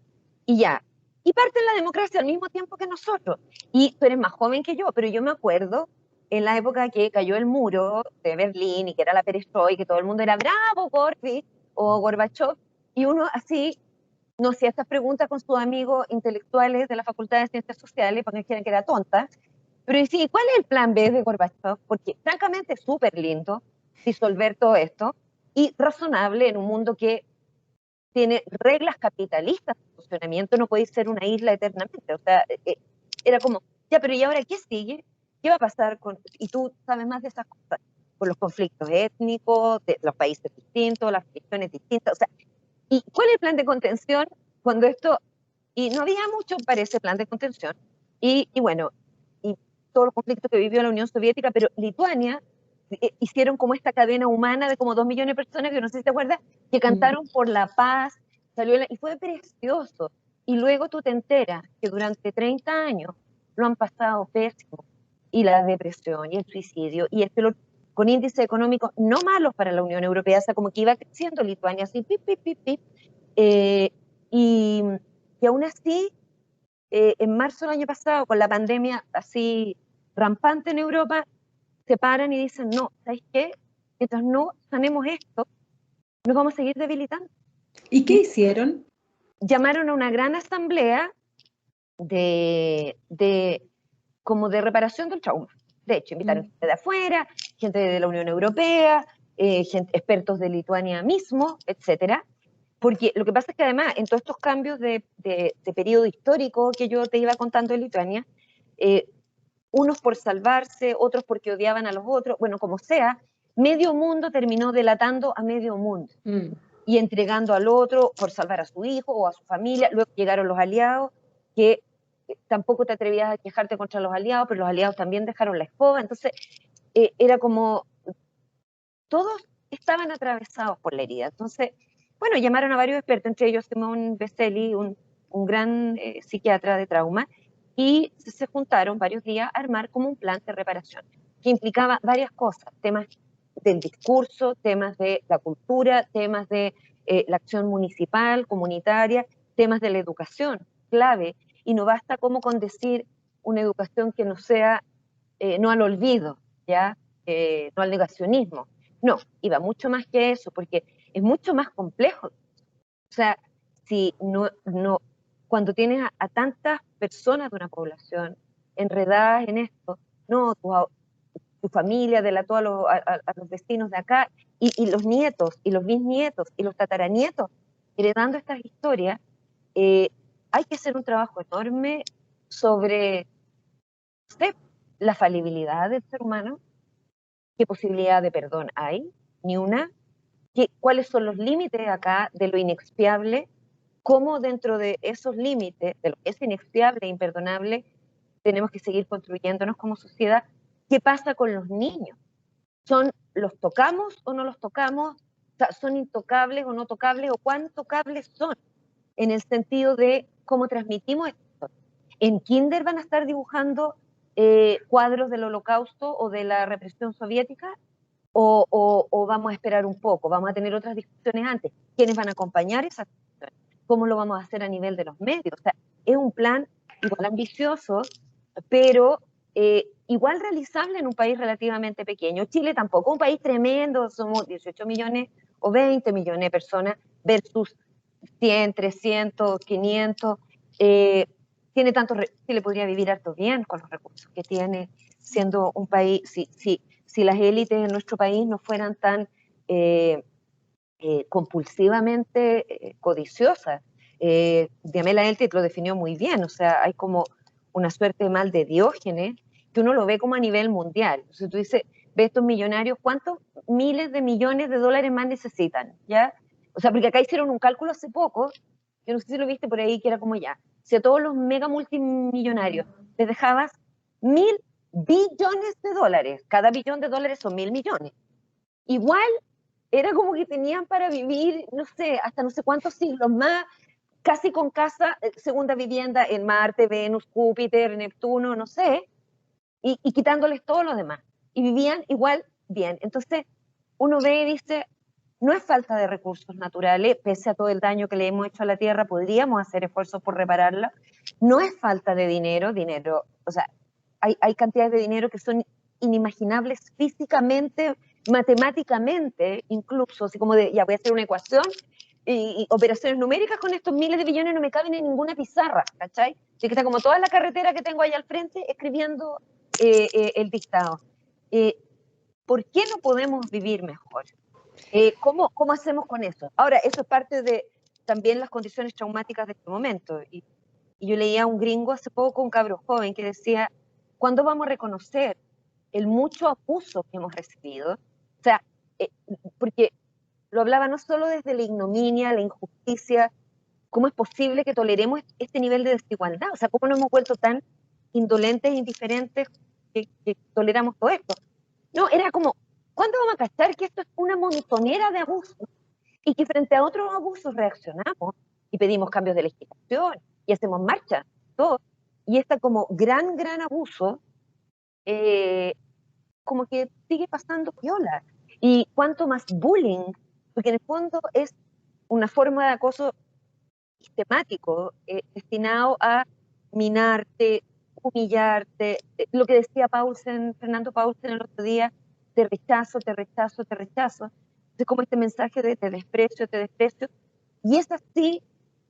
Y ya, y parte en la democracia al mismo tiempo que nosotros. Y tú eres más joven que yo, pero yo me acuerdo en la época que cayó el muro de Berlín y que era la perestroika, que todo el mundo era bravo, Gorbachev o Gorbachev, y uno así no hacía estas preguntas con sus amigos intelectuales de la Facultad de Ciencias Sociales, porque dijeron que era tonta, pero sí, ¿cuál es el plan B de Gorbachev? Porque francamente es súper lindo disolver todo esto y razonable en un mundo que tiene reglas capitalistas de funcionamiento, no podéis ser una isla eternamente. O sea, era como, ya, pero ¿y ahora qué sigue? ¿Qué va a pasar con, y tú sabes más de esas cosas, con los conflictos étnicos, de los países distintos, las religiones distintas? O sea, ¿y cuál es el plan de contención cuando esto, y no había mucho para ese plan de contención, y bueno, y todos los conflictos que vivió la Unión Soviética, pero Lituania hicieron como esta cadena humana de como 2 millones de personas, que no sé si te acuerdas, que cantaron por la paz, y fue precioso. Y luego tú te enteras que durante 30 años lo han pasado pésimo, y la depresión, y el suicidio, y con índices económicos no malos para la Unión Europea, o sea, como que iba creciendo Lituania así, pip, pip, pip, pip, eh, y, y aún así, en marzo del año pasado, con la pandemia así rampante en Europa, se paran y dicen, no, ¿sabes qué? Mientras no sanemos esto, nos vamos a seguir debilitando. ¿Y qué hicieron? Llamaron a una gran asamblea como de reparación del trauma. De hecho, invitaron gente de afuera, gente de la Unión Europea, expertos de Lituania mismo, etcétera. Porque lo que pasa es que además, en todos estos cambios de periodo histórico que yo te iba contando en Lituania, unos por salvarse, otros porque odiaban a los otros, bueno, como sea, medio mundo terminó delatando a medio mundo y entregando al otro por salvar a su hijo o a su familia. Luego llegaron los aliados, que tampoco te atrevías a quejarte contra los aliados, pero los aliados también dejaron la escoba. Entonces, era como todos estaban atravesados por la herida. Entonces, bueno, llamaron a varios expertos, entre ellos Simón Vesely, un gran psiquiatra de trauma, y se juntaron varios días a armar como un plan de reparación, que implicaba varias cosas, temas del discurso, temas de la cultura, temas de la acción municipal, comunitaria, temas de la educación, clave, y no basta como con decir una educación que no sea, no al olvido, ¿ya? No al negacionismo. No, iba mucho más que eso, porque es mucho más complejo. O sea, si cuando tienes a tantas personas de una población enredadas en esto, no, tu familia delató a los vecinos de acá, y los nietos, y los bisnietos, y los tataranietos, heredando estas historias, hay que hacer un trabajo enorme sobre la falibilidad del ser humano, qué posibilidad de perdón hay, ni una, cuáles son los límites acá de lo inexpiable, cómo dentro de esos límites, de lo que es inexpiable e imperdonable, tenemos que seguir construyéndonos como sociedad. ¿Qué pasa con los niños? ¿Los tocamos o no los tocamos? O sea, ¿son intocables o no tocables? ¿O cuán tocables son? En el sentido de cómo transmitimos esto. ¿En kinder van a estar dibujando cuadros del Holocausto o de la represión soviética? ¿O vamos a esperar un poco? ¿Vamos a tener otras discusiones antes? ¿Quiénes van a acompañar esas discusiones? ¿Cómo lo vamos a hacer a nivel de los medios? O sea, es un plan igual ambicioso, pero igual realizable en un país relativamente pequeño. Chile tampoco, un país tremendo, somos 18 millones o 20 millones de personas versus 100, 300, 500. Tiene tanto, Chile podría vivir harto bien con los recursos que tiene, siendo un país, si las élites de nuestro país no fueran tan compulsivamente codiciosas. Diamela Eltit lo definió muy bien, o sea, hay como una suerte de mal de Diógenes que uno lo ve como a nivel mundial. Entonces tú dices, ve estos millonarios, ¿cuántos miles de millones de dólares más necesitan? ¿Ya? O sea, porque acá hicieron un cálculo hace poco, yo no sé si lo viste por ahí, que era como ya, si a todos los mega multimillonarios les dejabas 1.000 billones de dólares, cada billón de dólares son 1.000 millones. Igual era como que tenían para vivir, no sé, hasta no sé cuántos siglos más, casi con casa, segunda vivienda en Marte, Venus, Júpiter, Neptuno, no sé, y quitándoles todo lo demás. Y vivían igual bien. Entonces, uno ve y dice, no es falta de recursos naturales, pese a todo el daño que le hemos hecho a la Tierra, podríamos hacer esfuerzos por repararla. No es falta de dinero, o sea, hay cantidades de dinero que son inimaginables físicamente, matemáticamente, incluso, así como de, ya voy a hacer una ecuación y operaciones numéricas con estos miles de billones no me caben en ninguna pizarra, ¿cachai? Así que está como toda la carretera que tengo ahí al frente escribiendo el dictado. ¿Por qué no podemos vivir mejor? ¿Cómo hacemos con eso? Ahora, eso es parte de también las condiciones traumáticas de este momento. Y yo leía a un gringo hace poco, un cabro joven, que decía, ¿cuándo vamos a reconocer el mucho abuso que hemos recibido? O sea, porque lo hablaba no solo desde la ignominia, la injusticia, ¿cómo es posible que toleremos este nivel de desigualdad? O sea, ¿cómo nos hemos vuelto tan indolentes e indiferentes que toleramos todo esto? No, era como, ¿cuándo vamos a cachar que esto es una montonera de abusos y que frente a otros abusos reaccionamos y pedimos cambios de legislación y hacemos marcha, todo? Y este como gran abuso, como que sigue pasando piola. Y cuanto más bullying, porque en el fondo es una forma de acoso sistemático, destinado a minarte, humillarte, lo que decía Fernando Paulsen el otro día, te rechazo, te rechazo, te rechazo. Es como este mensaje de te desprecio, y esas sí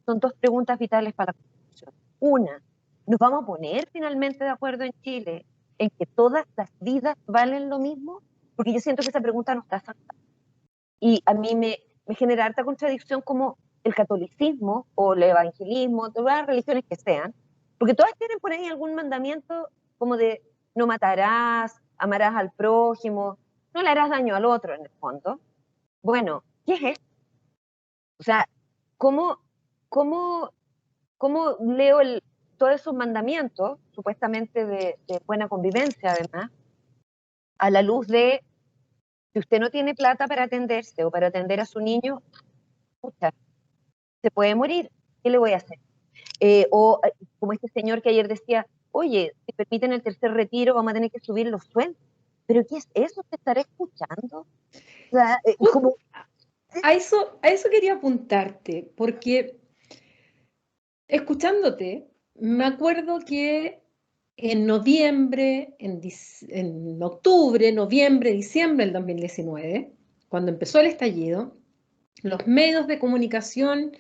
son dos preguntas vitales para la Constitución. Una, ¿nos vamos a poner finalmente de acuerdo en Chile en que todas las vidas valen lo mismo? Porque yo siento que esa pregunta no está saltada. Y a mí me genera harta contradicción como el catolicismo o el evangelismo, todas las religiones que sean, porque todas tienen por ahí algún mandamiento como de no matarás, amarás al prójimo, no le harás daño al otro en el fondo. Bueno, ¿qué es esto? O sea, ¿cómo, cómo, cómo leo todos esos mandamientos, supuestamente de buena convivencia además, a la luz de si usted no tiene plata para atenderse o para atender a su niño, pucha, se puede morir, ¿qué le voy a hacer? Como este señor que ayer decía, oye, si permiten el tercer retiro vamos a tener que subir los sueldos. ¿Pero qué es eso? ¿Te estaré escuchando? O sea, como... a eso quería apuntarte, porque escuchándote, me acuerdo que en noviembre, en octubre, noviembre, diciembre del 2019, cuando empezó el estallido, los medios de comunicación,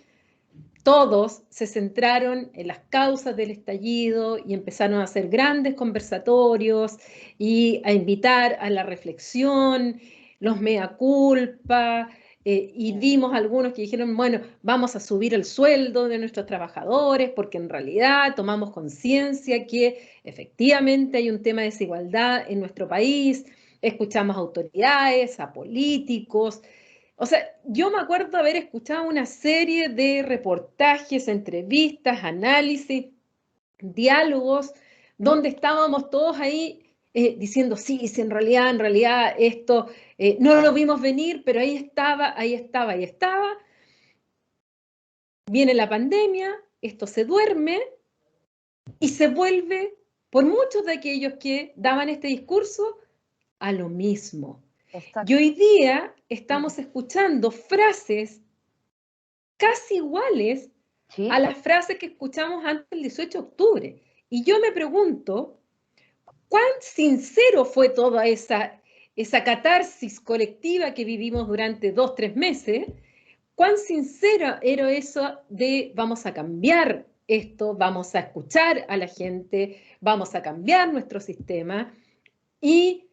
todos se centraron en las causas del estallido y empezaron a hacer grandes conversatorios y a invitar a la reflexión, los mea culpa, y vimos algunos que dijeron, bueno, vamos a subir el sueldo de nuestros trabajadores porque en realidad tomamos conciencia que efectivamente hay un tema de desigualdad en nuestro país, escuchamos a autoridades, a políticos. O sea, yo me acuerdo haber escuchado una serie de reportajes, entrevistas, análisis, diálogos, donde estábamos todos ahí diciendo, sí, sí, en realidad esto no lo vimos venir, pero ahí estaba, ahí estaba, ahí estaba. Viene la pandemia, esto se duerme y se vuelve, por muchos de aquellos que daban este discurso, a lo mismo. Exacto. Y hoy día estamos escuchando frases casi iguales ¿Sí? a las frases que escuchamos antes del 18 de octubre. Y yo me pregunto, ¿cuán sincero fue toda esa esa catarsis colectiva que vivimos durante 2, 3 meses, cuán sincero era eso de vamos a cambiar esto, vamos a escuchar a la gente, vamos a cambiar nuestro sistema, y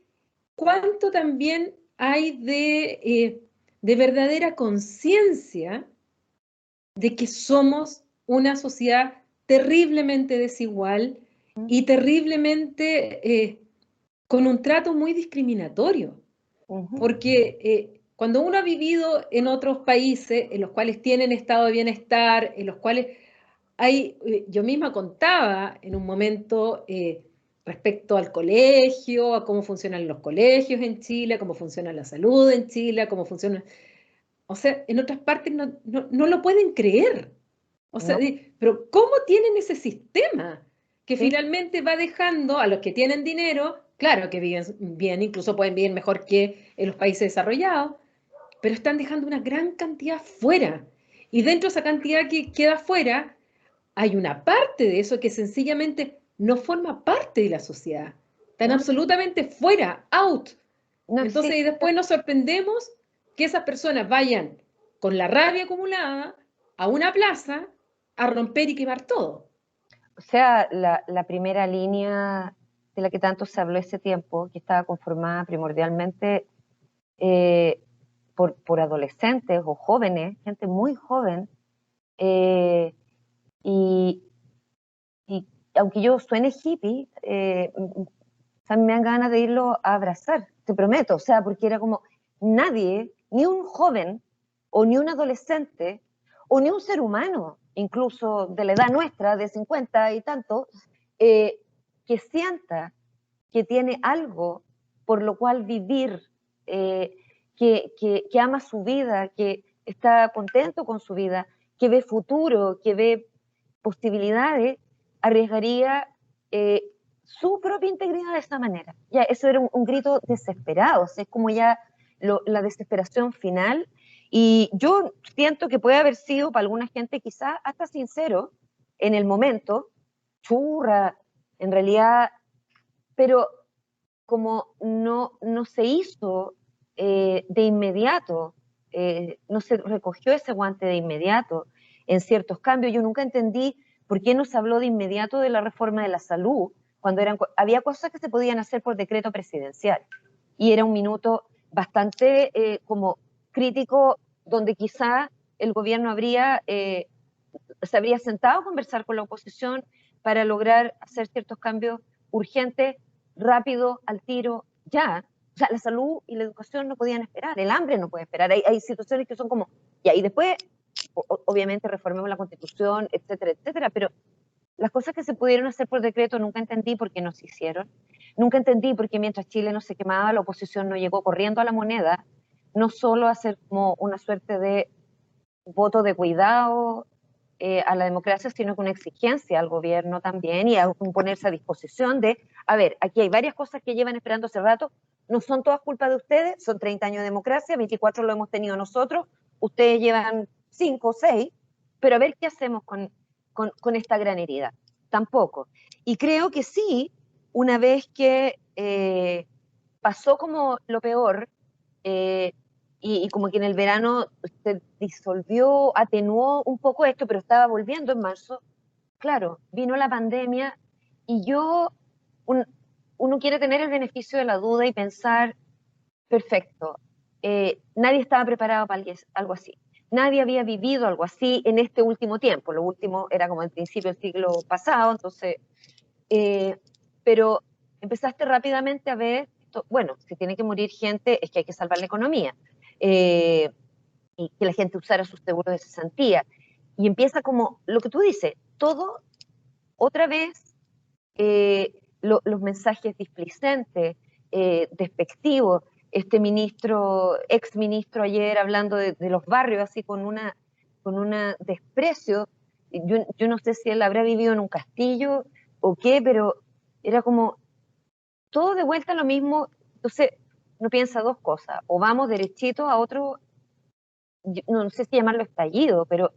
cuánto también hay de verdadera conciencia de que somos una sociedad terriblemente desigual y terriblemente con un trato muy discriminatorio. Porque cuando uno ha vivido en otros países en los cuales tienen estado de bienestar, en los cuales hay, yo misma contaba en un momento respecto al colegio, a cómo funcionan los colegios en Chile, a cómo funciona la salud en Chile, a cómo funciona... O sea, en otras partes no lo pueden creer. O sea, ¿no? pero ¿cómo tienen ese sistema que Sí, finalmente va dejando a los que tienen dinero, claro que viven bien, incluso pueden vivir mejor que en los países desarrollados, pero están dejando una gran cantidad fuera? Y dentro de esa cantidad que queda fuera, hay una parte de eso que sencillamente no forma parte de la sociedad. Están ¿no? absolutamente fuera, out. No Entonces, y existe. después nos sorprendemos que esas personas vayan con la rabia acumulada a una plaza a romper y quemar todo. O sea, la primera línea de la que tanto se habló ese tiempo, que estaba conformada primordialmente eh, por adolescentes o jóvenes, gente muy joven, eh, y, y aunque yo suene hippie, o sea, me dan ganas de irlo a abrazar, te prometo, o sea, porque era como nadie, ni un joven, o ni un adolescente, o ni un ser humano, incluso de la edad nuestra, de 50 y tanto, eh, que sienta que tiene algo por lo cual vivir, que ama su vida, que está contento con su vida, que ve futuro, que ve posibilidades, arriesgaría su propia integridad de esa manera. Ya, eso era un grito desesperado, o sea, es como ya la desesperación final. Y yo siento que puede haber sido para alguna gente quizás hasta sincero en el momento, churra, en realidad, pero como no se hizo de inmediato, no se recogió ese guante de inmediato en ciertos cambios. Yo nunca entendí por qué no se habló de inmediato de la reforma de la salud, cuando había cosas que se podían hacer por decreto presidencial. Y era un minuto bastante como crítico, donde quizá el gobierno se habría sentado a conversar con la oposición para lograr hacer ciertos cambios urgentes, rápido, al tiro, ya. O sea, la salud y la educación no podían esperar, el hambre no puede esperar. Hay situaciones que son como, ya, y después, obviamente, reformemos la Constitución, etcétera, etcétera, pero las cosas que se pudieron hacer por decreto nunca entendí por qué no se hicieron. Nunca entendí por qué mientras Chile no se quemaba, la oposición no llegó corriendo a la moneda, no solo a hacer como una suerte de voto de cuidado a la democracia, sino que una exigencia al gobierno también y a ponerse a disposición de, a ver, aquí hay varias cosas que llevan esperando hace rato, no son todas culpa de ustedes, son 30 años de democracia, 24 lo hemos tenido nosotros, ustedes llevan 5 o 6, pero a ver qué hacemos con esta gran herida. Tampoco. Y creo que sí, una vez que pasó como lo peor, eh, y como que en el verano se disolvió, atenuó un poco esto, pero estaba volviendo en marzo. Claro, vino la pandemia y un, uno quiere tener el beneficio de la duda y pensar, perfecto, nadie estaba preparado para algo así. Nadie había vivido algo así en este último tiempo. Lo último era como el principio del siglo pasado, entonces, eh, pero empezaste rápidamente a ver, bueno, si tiene que morir gente, es que hay que salvar la economía. Eh, y que la gente usara sus seguros de cesantía. Y empieza como lo que tú dices, todo otra vez, los mensajes displicentes, despectivos. Este ministro, ex ministro ayer hablando de los barrios así con una desprecio. Yo no sé si él habrá vivido en un castillo o qué, pero era como todo de vuelta a lo mismo. Entonces, no piensa dos cosas, o vamos derechito a otro, no sé si llamarlo estallido, pero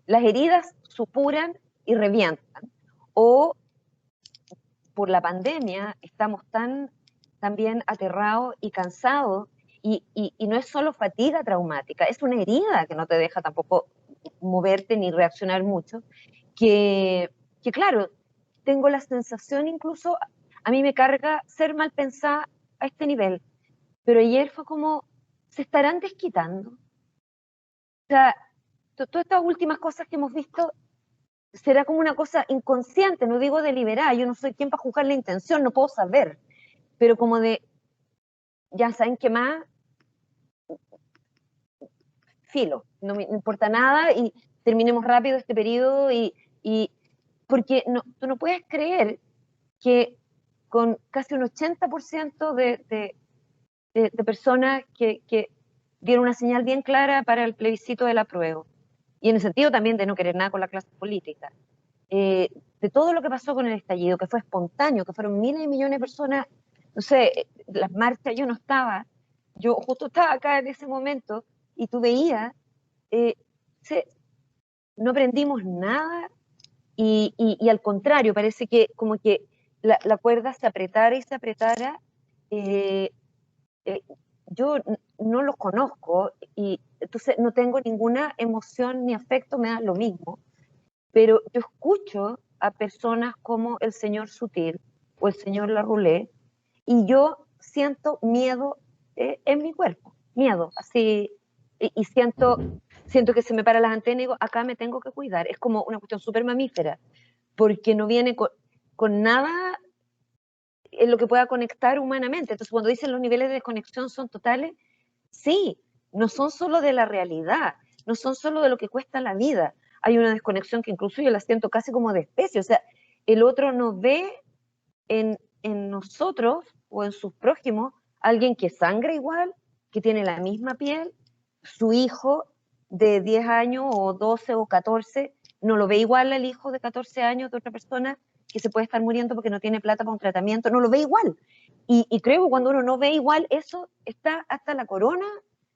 las heridas supuran y revientan. O por la pandemia estamos también aterrados y cansados, y no es solo fatiga traumática, es una herida que no te deja tampoco moverte ni reaccionar mucho, que claro, tengo la sensación incluso, a mí me carga ser mal pensada a este nivel, pero ayer fue como, ¿se estarán desquitando? O sea, todas estas últimas cosas que hemos visto, será como una cosa inconsciente, no digo deliberada, yo no soy quien para juzgar la intención, no puedo saber, pero como de, ya saben qué más, filo, no me importa nada y terminemos rápido este periodo y porque no, tú no puedes creer que con casi un 80% de personas que dieron una señal bien clara para el plebiscito del apruebo, y en el sentido también de no querer nada con la clase política, de todo lo que pasó con el estallido, que fue espontáneo, que fueron miles y millones de personas, no sé, las marchas, yo no estaba, yo justo estaba acá en ese momento, y tú veías, eh, se, no aprendimos nada, y al contrario, parece que como que la cuerda se apretara y se apretara. eh, eh, yo no los conozco y entonces no tengo ninguna emoción ni afecto, me da lo mismo, pero yo escucho a personas como el señor Sutil o el señor Larroulé y yo siento miedo en mi cuerpo, miedo, así, y siento que se me para las antenas y digo, acá me tengo que cuidar, es como una cuestión súper mamífera, porque no viene con nada en lo que pueda conectar humanamente. Entonces, cuando dicen los niveles de desconexión son totales, sí, no son solo de la realidad, no son solo de lo que cuesta la vida. Hay una desconexión que incluso yo la siento casi como de especie. O sea, el otro no ve en nosotros o en sus prójimos alguien que sangra igual, que tiene la misma piel, su hijo de 10 años o 12 o 14 no lo ve igual al hijo de 14 años de otra persona que se puede estar muriendo porque no tiene plata para un tratamiento, no lo ve igual. Y creo que cuando uno no ve igual eso, está hasta la corona,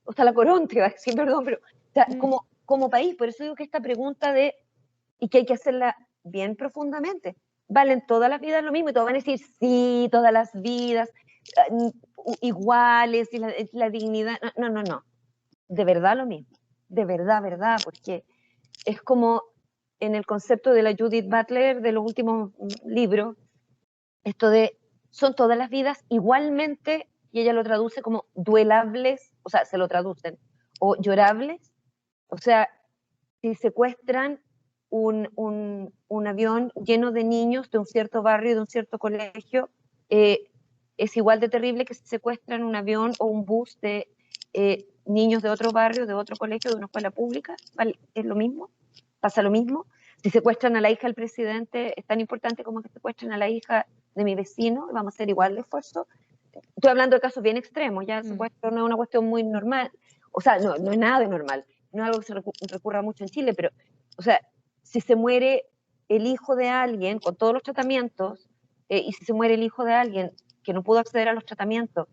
o hasta la corona, te iba a decir, perdón, pero o sea, como país, por eso digo que esta pregunta de, y que hay que hacerla bien profundamente, ¿valen todas las vidas lo mismo? Y todos van a decir, sí, todas las vidas iguales, y la dignidad, no, no, no, de verdad lo mismo, de verdad, verdad, porque es como en el concepto de la Judith Butler de los últimos libros, esto de son todas las vidas igualmente, y ella lo traduce como duelables, o sea, se lo traducen, o llorables, o sea, si secuestran un avión lleno de niños de un cierto barrio, de un cierto colegio, es igual de terrible que si secuestran un avión o un bus de niños de otro barrio, de otro colegio, de una escuela pública, ¿vale? Es lo mismo, pasa lo mismo. Si secuestran a la hija del presidente, es tan importante como que secuestren a la hija de mi vecino, vamos a hacer igual de esfuerzo. Estoy hablando de casos bien extremos, ya el secuestro no es una cuestión muy normal, o sea, no es nada de normal, no es algo que se recurra mucho en Chile, pero, o sea, si se muere el hijo de alguien con todos los tratamientos, y si se muere el hijo de alguien que no pudo acceder a los tratamientos,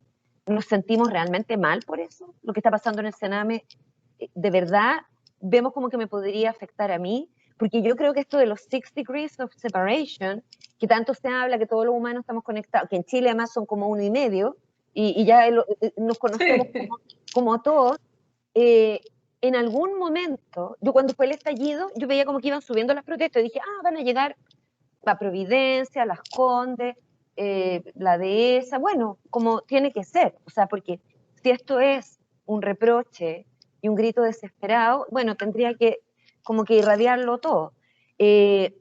¿nos sentimos realmente mal por eso? Lo que está pasando en el Sename, de verdad, vemos como que me podría afectar a mí, porque yo creo que esto de los 6 degrees of separation, que tanto se habla, que todos los humanos estamos conectados, que en Chile además son como 1,5, y ya nos conocemos Sí. como todos, en algún momento, yo cuando fue el estallido, yo veía como que iban subiendo las protestas, y dije, van a llegar a Providencia, Las Condes, la dehesa, bueno, como tiene que ser, o sea, porque si esto es un reproche y un grito desesperado, bueno, tendría que como que irradiarlo todo. Eh,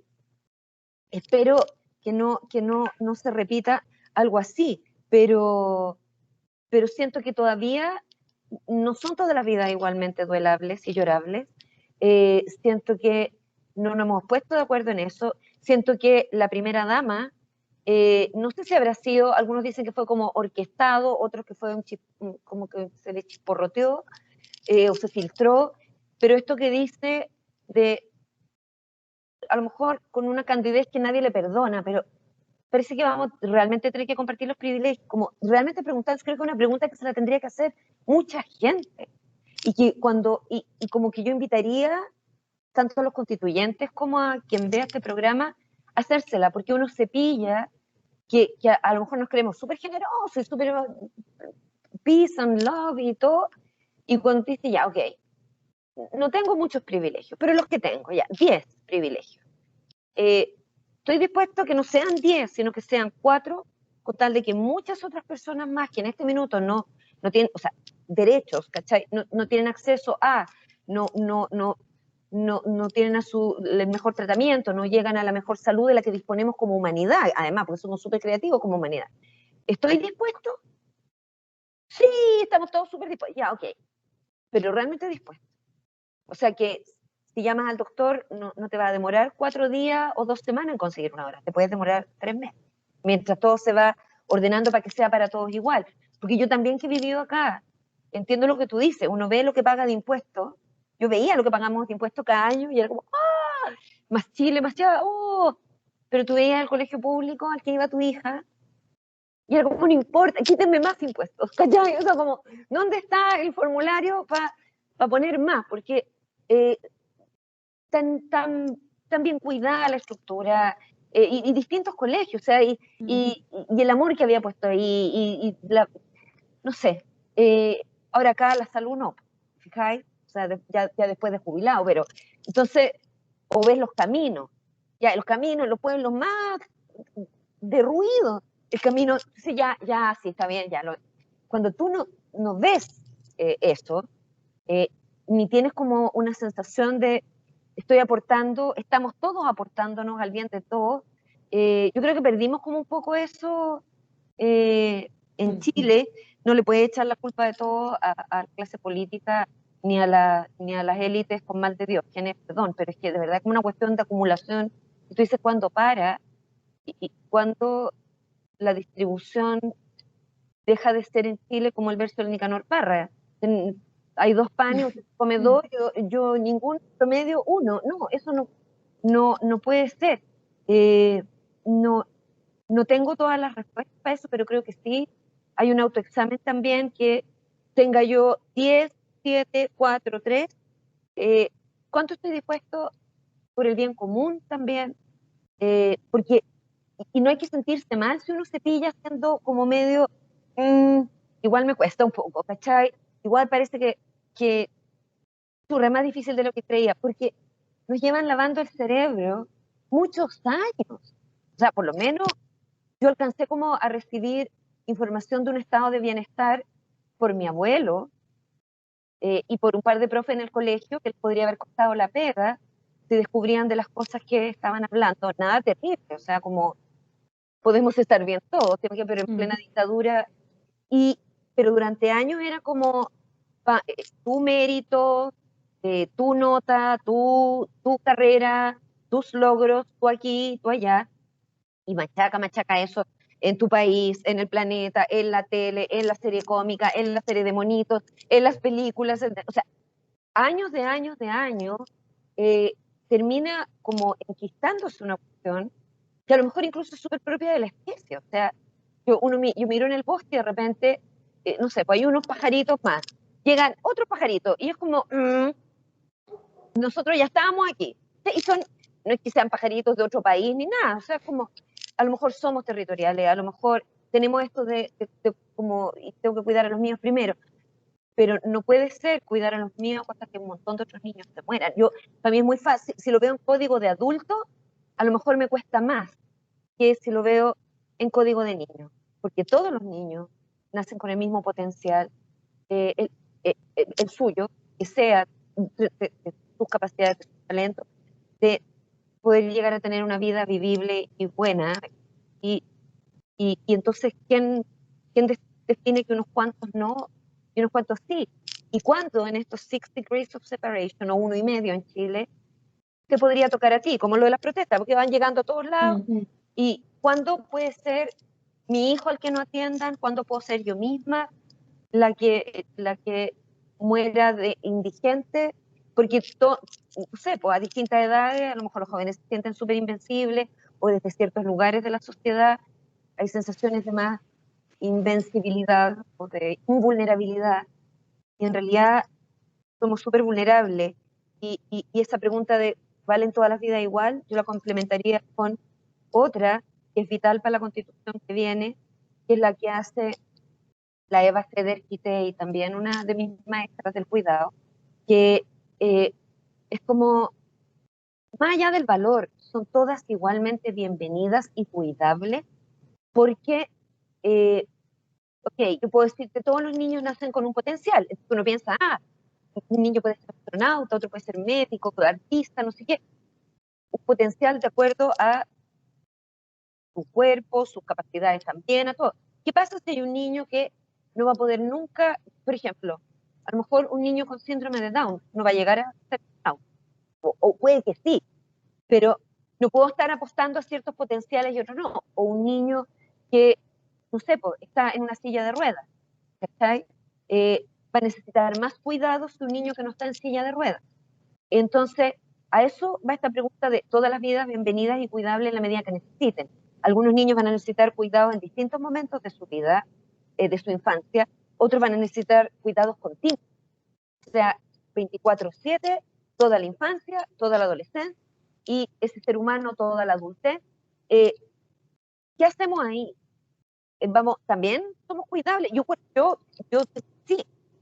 Espero que no se repita algo así, pero siento que todavía no son todas las vidas igualmente duelables y llorables. Siento que no nos hemos puesto de acuerdo en eso. Siento que la primera dama, no sé si habrá sido, algunos dicen que fue como orquestado, otros que fue como que se le chisporroteó o se filtró, pero esto que dice de, a lo mejor con una candidez que nadie le perdona, pero parece que vamos realmente a tener que compartir los privilegios, como realmente preguntar, creo que es una pregunta que se la tendría que hacer mucha gente, y que y como que yo invitaría tanto a los constituyentes como a quien vea este programa a hacérsela, porque uno se pilla que a lo mejor nos creemos súper generosos y súper peace and love y todo, y cuando te dice, ya, ok, no tengo muchos privilegios, pero los que tengo, ya, 10 privilegios. Estoy dispuesto a que no sean 10, sino que sean 4, con tal de que muchas otras personas más que en este minuto no tienen, o sea, derechos, ¿cachai? No tienen acceso a, no tienen el mejor tratamiento, no llegan a la mejor salud de la que disponemos como humanidad, además, porque somos súper creativos como humanidad. ¿Estoy dispuesto? Sí, estamos todos súper dispuestos. Ya, ok, pero realmente dispuesto. O sea que si llamas al doctor, no te va a demorar 4 días o 2 semanas en conseguir una hora, te puedes demorar 3 meses, mientras todo se va ordenando para que sea para todos igual. Porque yo también que he vivido acá, entiendo lo que tú dices, uno ve lo que paga de impuestos, yo veía lo que pagamos de impuestos cada año y era como, ¡ah! Más Chile, más Chile, ¡oh! Pero tú veías el colegio público al que iba tu hija y era como, no importa, quítenme más impuestos, ¿cachai? O sea, como, ¿dónde está el formulario para poner más? Porque tan bien cuidada la estructura y distintos colegios, o sea, y el amor que había puesto ahí, no sé, ahora acá la salud no, ¿fijáis? O sea, ya después de jubilado, pero entonces, o ves los caminos, ya los caminos, los pueblos más derruidos, el camino, sí, sí, está bien, cuando tú no ves eso, eh, ni tienes como una sensación de estoy aportando, estamos todos aportándonos al bien de todos. Yo creo que perdimos como un poco eso en Chile. No le puede echar la culpa de todo a la clase política ni a las élites con mal de Dios, perdón, pero es que de verdad es como una cuestión de acumulación. Tú dices cuándo para y cuándo la distribución deja de ser en Chile como el verso del Nicanor Parra. Hay 2 panes, usted come 2, yo ningún promedio 1. No, eso no puede ser. No, no tengo todas las respuestas para eso, pero creo que sí. Hay un autoexamen también que tenga yo 10, 7, 4, 3. ¿Cuánto estoy dispuesto por el bien común también? Porque y no hay que sentirse mal si uno se pilla siendo como medio, igual me cuesta un poco, ¿cachai? Igual parece que es más difícil de lo que creía, porque nos llevan lavando el cerebro muchos años. O sea, por lo menos yo alcancé como a recibir información de un estado de bienestar por mi abuelo y por un par de profes en el colegio que les podría haber costado la pega si descubrían de las cosas que estaban hablando. Nada terrible, o sea, como podemos estar bien todos, pero en plena dictadura. Pero durante años era como tu mérito, tu nota, tu carrera, tus logros, tú aquí, tú allá, y machaca eso en tu país, en el planeta, en la tele, en la serie cómica, en la serie de monitos, en las películas, o sea, años de años, termina como enquistándose una cuestión que a lo mejor incluso es súper propia de la especie. O sea, yo miro en el bosque y de repente, no sé, pues hay unos pajaritos más. Llegan otros pajaritos y es como, nosotros ya estábamos aquí. Y no es que sean pajaritos de otro país ni nada, o sea, como, a lo mejor somos territoriales, a lo mejor tenemos esto de como, y tengo que cuidar a los míos primero, pero no puede ser cuidar a los míos hasta que un montón de otros niños se mueran. Para mí es muy fácil, si lo veo en código de adulto, a lo mejor me cuesta más que si lo veo en código de niño, porque todos los niños nacen con el mismo potencial, el suyo, que sea de sus capacidades, de sus talentos, de poder llegar a tener una vida vivible y buena. Y entonces, ¿quién define que unos cuantos no y unos cuantos sí? ¿Y cuánto en estos 6 degrees of separation o 1,5 en Chile te podría tocar a ti? Como lo de las protestas, porque van llegando a todos lados. ¿Y cuándo puede ser mi hijo el que no atiendan? ¿Cuándo puedo ser yo misma la que muera de indigente? Porque, no sé, pues a distintas edades, a lo mejor los jóvenes se sienten súper invencibles o desde ciertos lugares de la sociedad hay sensaciones de más invencibilidad o de invulnerabilidad, y en realidad somos súper vulnerables. Y esa pregunta de ¿valen todas las vidas igual? Yo la complementaría con otra, que es vital para la Constitución que viene, que es la que hace la Eva Feder-Quitey, y también una de mis maestras del cuidado, que es como, más allá del valor, son todas igualmente bienvenidas y cuidables, porque, ok, yo puedo decir que todos los niños nacen con un potencial. Entonces uno piensa, un niño puede ser astronauta, otro puede ser médico, artista, no sé qué. Un potencial de acuerdo a su cuerpo, sus capacidades también, a todo. ¿Qué pasa si hay un niño que no va a poder nunca, por ejemplo, a lo mejor un niño con síndrome de Down no va a llegar a ser Down, o puede que sí, pero no puedo estar apostando a ciertos potenciales y otros no, o un niño que, no sé, pues, está en una silla de ruedas, ¿cachai? Va a necesitar más cuidados que un niño que no está en silla de ruedas. Entonces, a eso va esta pregunta de todas las vidas bienvenidas y cuidables en la medida que necesiten. Algunos niños van a necesitar cuidados en distintos momentos de su vida, de su infancia, otros van a necesitar cuidados continuos, o sea, 24/7, toda la infancia, toda la adolescencia, y ese ser humano toda la adultez. ¿Qué hacemos ahí? Vamos, también somos cuidables. Yo sí,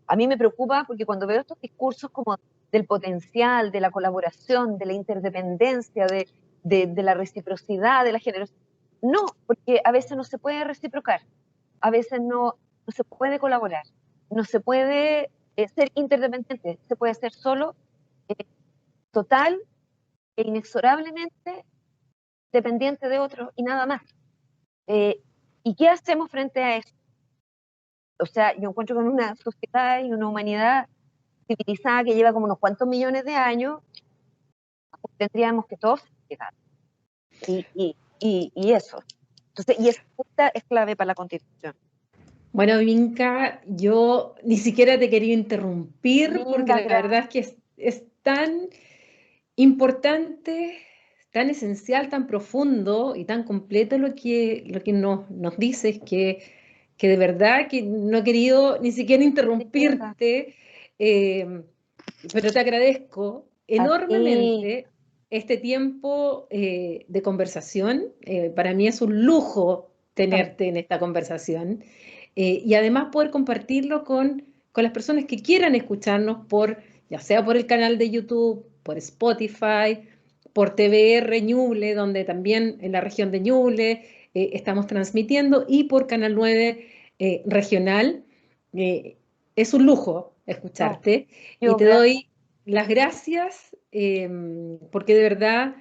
a mí me preocupa porque cuando veo estos discursos como del potencial, de la colaboración, de la interdependencia, de la reciprocidad, de la generosidad, no, porque a veces no se puede reciprocar, a veces no se puede colaborar, no se puede ser interdependiente, se puede ser solo eh, total e inexorablemente dependiente de otro y nada más. ¿Y qué hacemos frente a eso? O sea, yo encuentro que en una sociedad y una humanidad civilizada que lleva como unos cuantos millones de años, tendríamos que todos llegar. Y eso. Entonces, y esa es clave para la Constitución. Bueno, Vinca, yo ni siquiera te quería interrumpir porque Linda, la verdad es que es tan importante, tan esencial, tan profundo y tan completo lo que nos dices que de verdad que no he querido ni siquiera gracias interrumpirte, eh, pero te agradezco a ti. enormemente este tiempo de conversación. Para mí es un lujo tenerte en esta conversación y además poder compartirlo con las personas que quieran escucharnos ya sea por el canal de YouTube, por Spotify, por TVR Ñuble, donde también en la región de Ñuble estamos transmitiendo, y por Canal 9 regional. Es un lujo No, escucharte y yo, te gracias. doy las gracias porque de verdad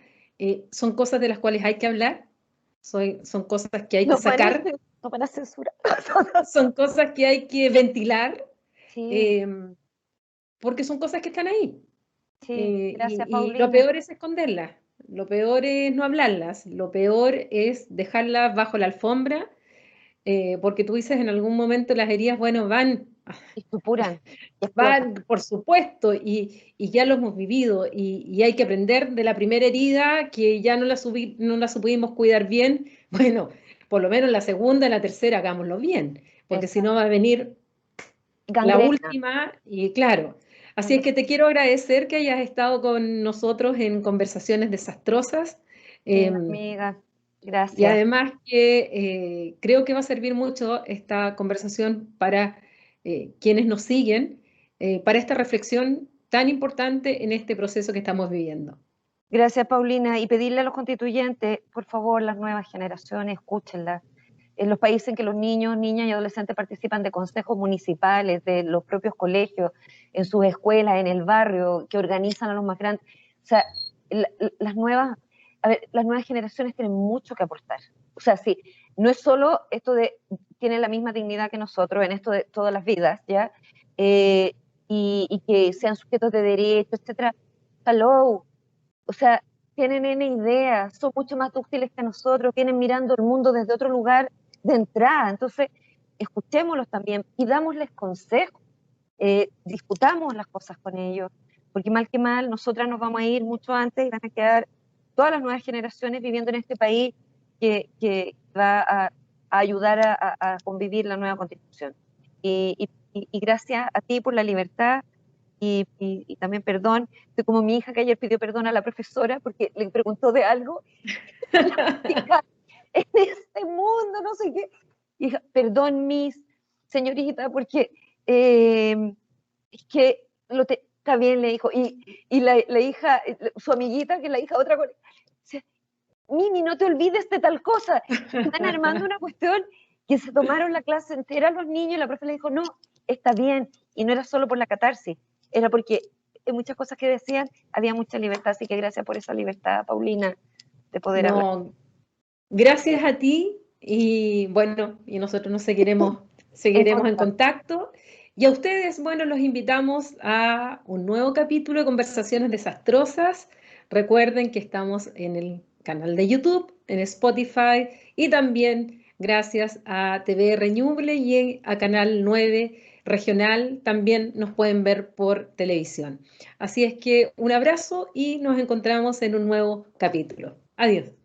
son cosas de las cuales hay que hablar, son cosas que hay que No van a, sacar, no van a censurar. son cosas que hay que ventilar, Sí, eh, porque son cosas que están ahí. sí, gracias, Y lo Paulina. peor es esconderlas, lo peor es no hablarlas, lo peor es dejarlas bajo la alfombra, porque tú dices en algún momento las heridas, bueno, Y supuran, y explotan. por supuesto, y ya lo hemos vivido, y hay que aprender de la primera herida que ya no la supimos cuidar bien, bueno, por lo menos la segunda y la tercera hagámoslo bien, porque si no Exacto. va a venir la Gangrena. última, y claro. Así es Gangrena. que te quiero agradecer que hayas estado con nosotros en conversaciones desastrosas. Linda eh, amiga, y gracias. además que creo que va a servir mucho esta conversación para quienes nos siguen, para esta reflexión tan importante en este proceso que estamos viviendo. Gracias, Paulina. Y pedirle a los constituyentes, por favor, las nuevas generaciones, escúchenlas. En los países en que los niños, niñas y adolescentes participan de consejos municipales, de los propios colegios, en sus escuelas, en el barrio, que organizan a los más grandes. O sea, las nuevas, a ver, las nuevas generaciones tienen mucho que aportar. O sea, sí, no es solo esto de, tienen la misma dignidad que nosotros en esto de todas las vidas, ¿ya? Eh, y que sean sujetos de derecho, etcétera. Hello, o sea, tienen N ideas, son mucho más útiles que nosotros, vienen mirando el mundo desde otro lugar de entrada. Entonces, escuchémoslos también y dámosles consejos, discutamos las cosas con ellos, porque mal que mal, nosotras nos vamos a ir mucho antes y van a quedar todas las nuevas generaciones viviendo en este país que va a ayudar a convivir la nueva constitución. Y gracias a ti por la libertad y también perdón, estoy como mi hija que ayer pidió perdón a la profesora porque le preguntó de algo. La chica, no sé qué. Hija, perdón, Miss, señorita, porque es que está bien, le dijo. Y la hija, su amiguita, que es la hija de otra colega, dice, Mimi, no te olvides de tal cosa. Están armando una cuestión que se tomaron la clase entera los niños y la profe le dijo, no, está bien. Y no era solo por la catarsis, era porque en muchas cosas que decían había mucha libertad. Así que gracias por esa libertad, Paulina, de poder hablar. No, gracias a ti y bueno, y nosotros nos seguiremos en contacto. Y a ustedes, bueno, los invitamos a un nuevo capítulo de Conversaciones Desastrosas. Recuerden que estamos en el canal de YouTube, en Spotify y también gracias a TVR Ñuble y a Canal 9 Regional también nos pueden ver por televisión. Así es que un abrazo y nos encontramos en un nuevo capítulo. Adiós.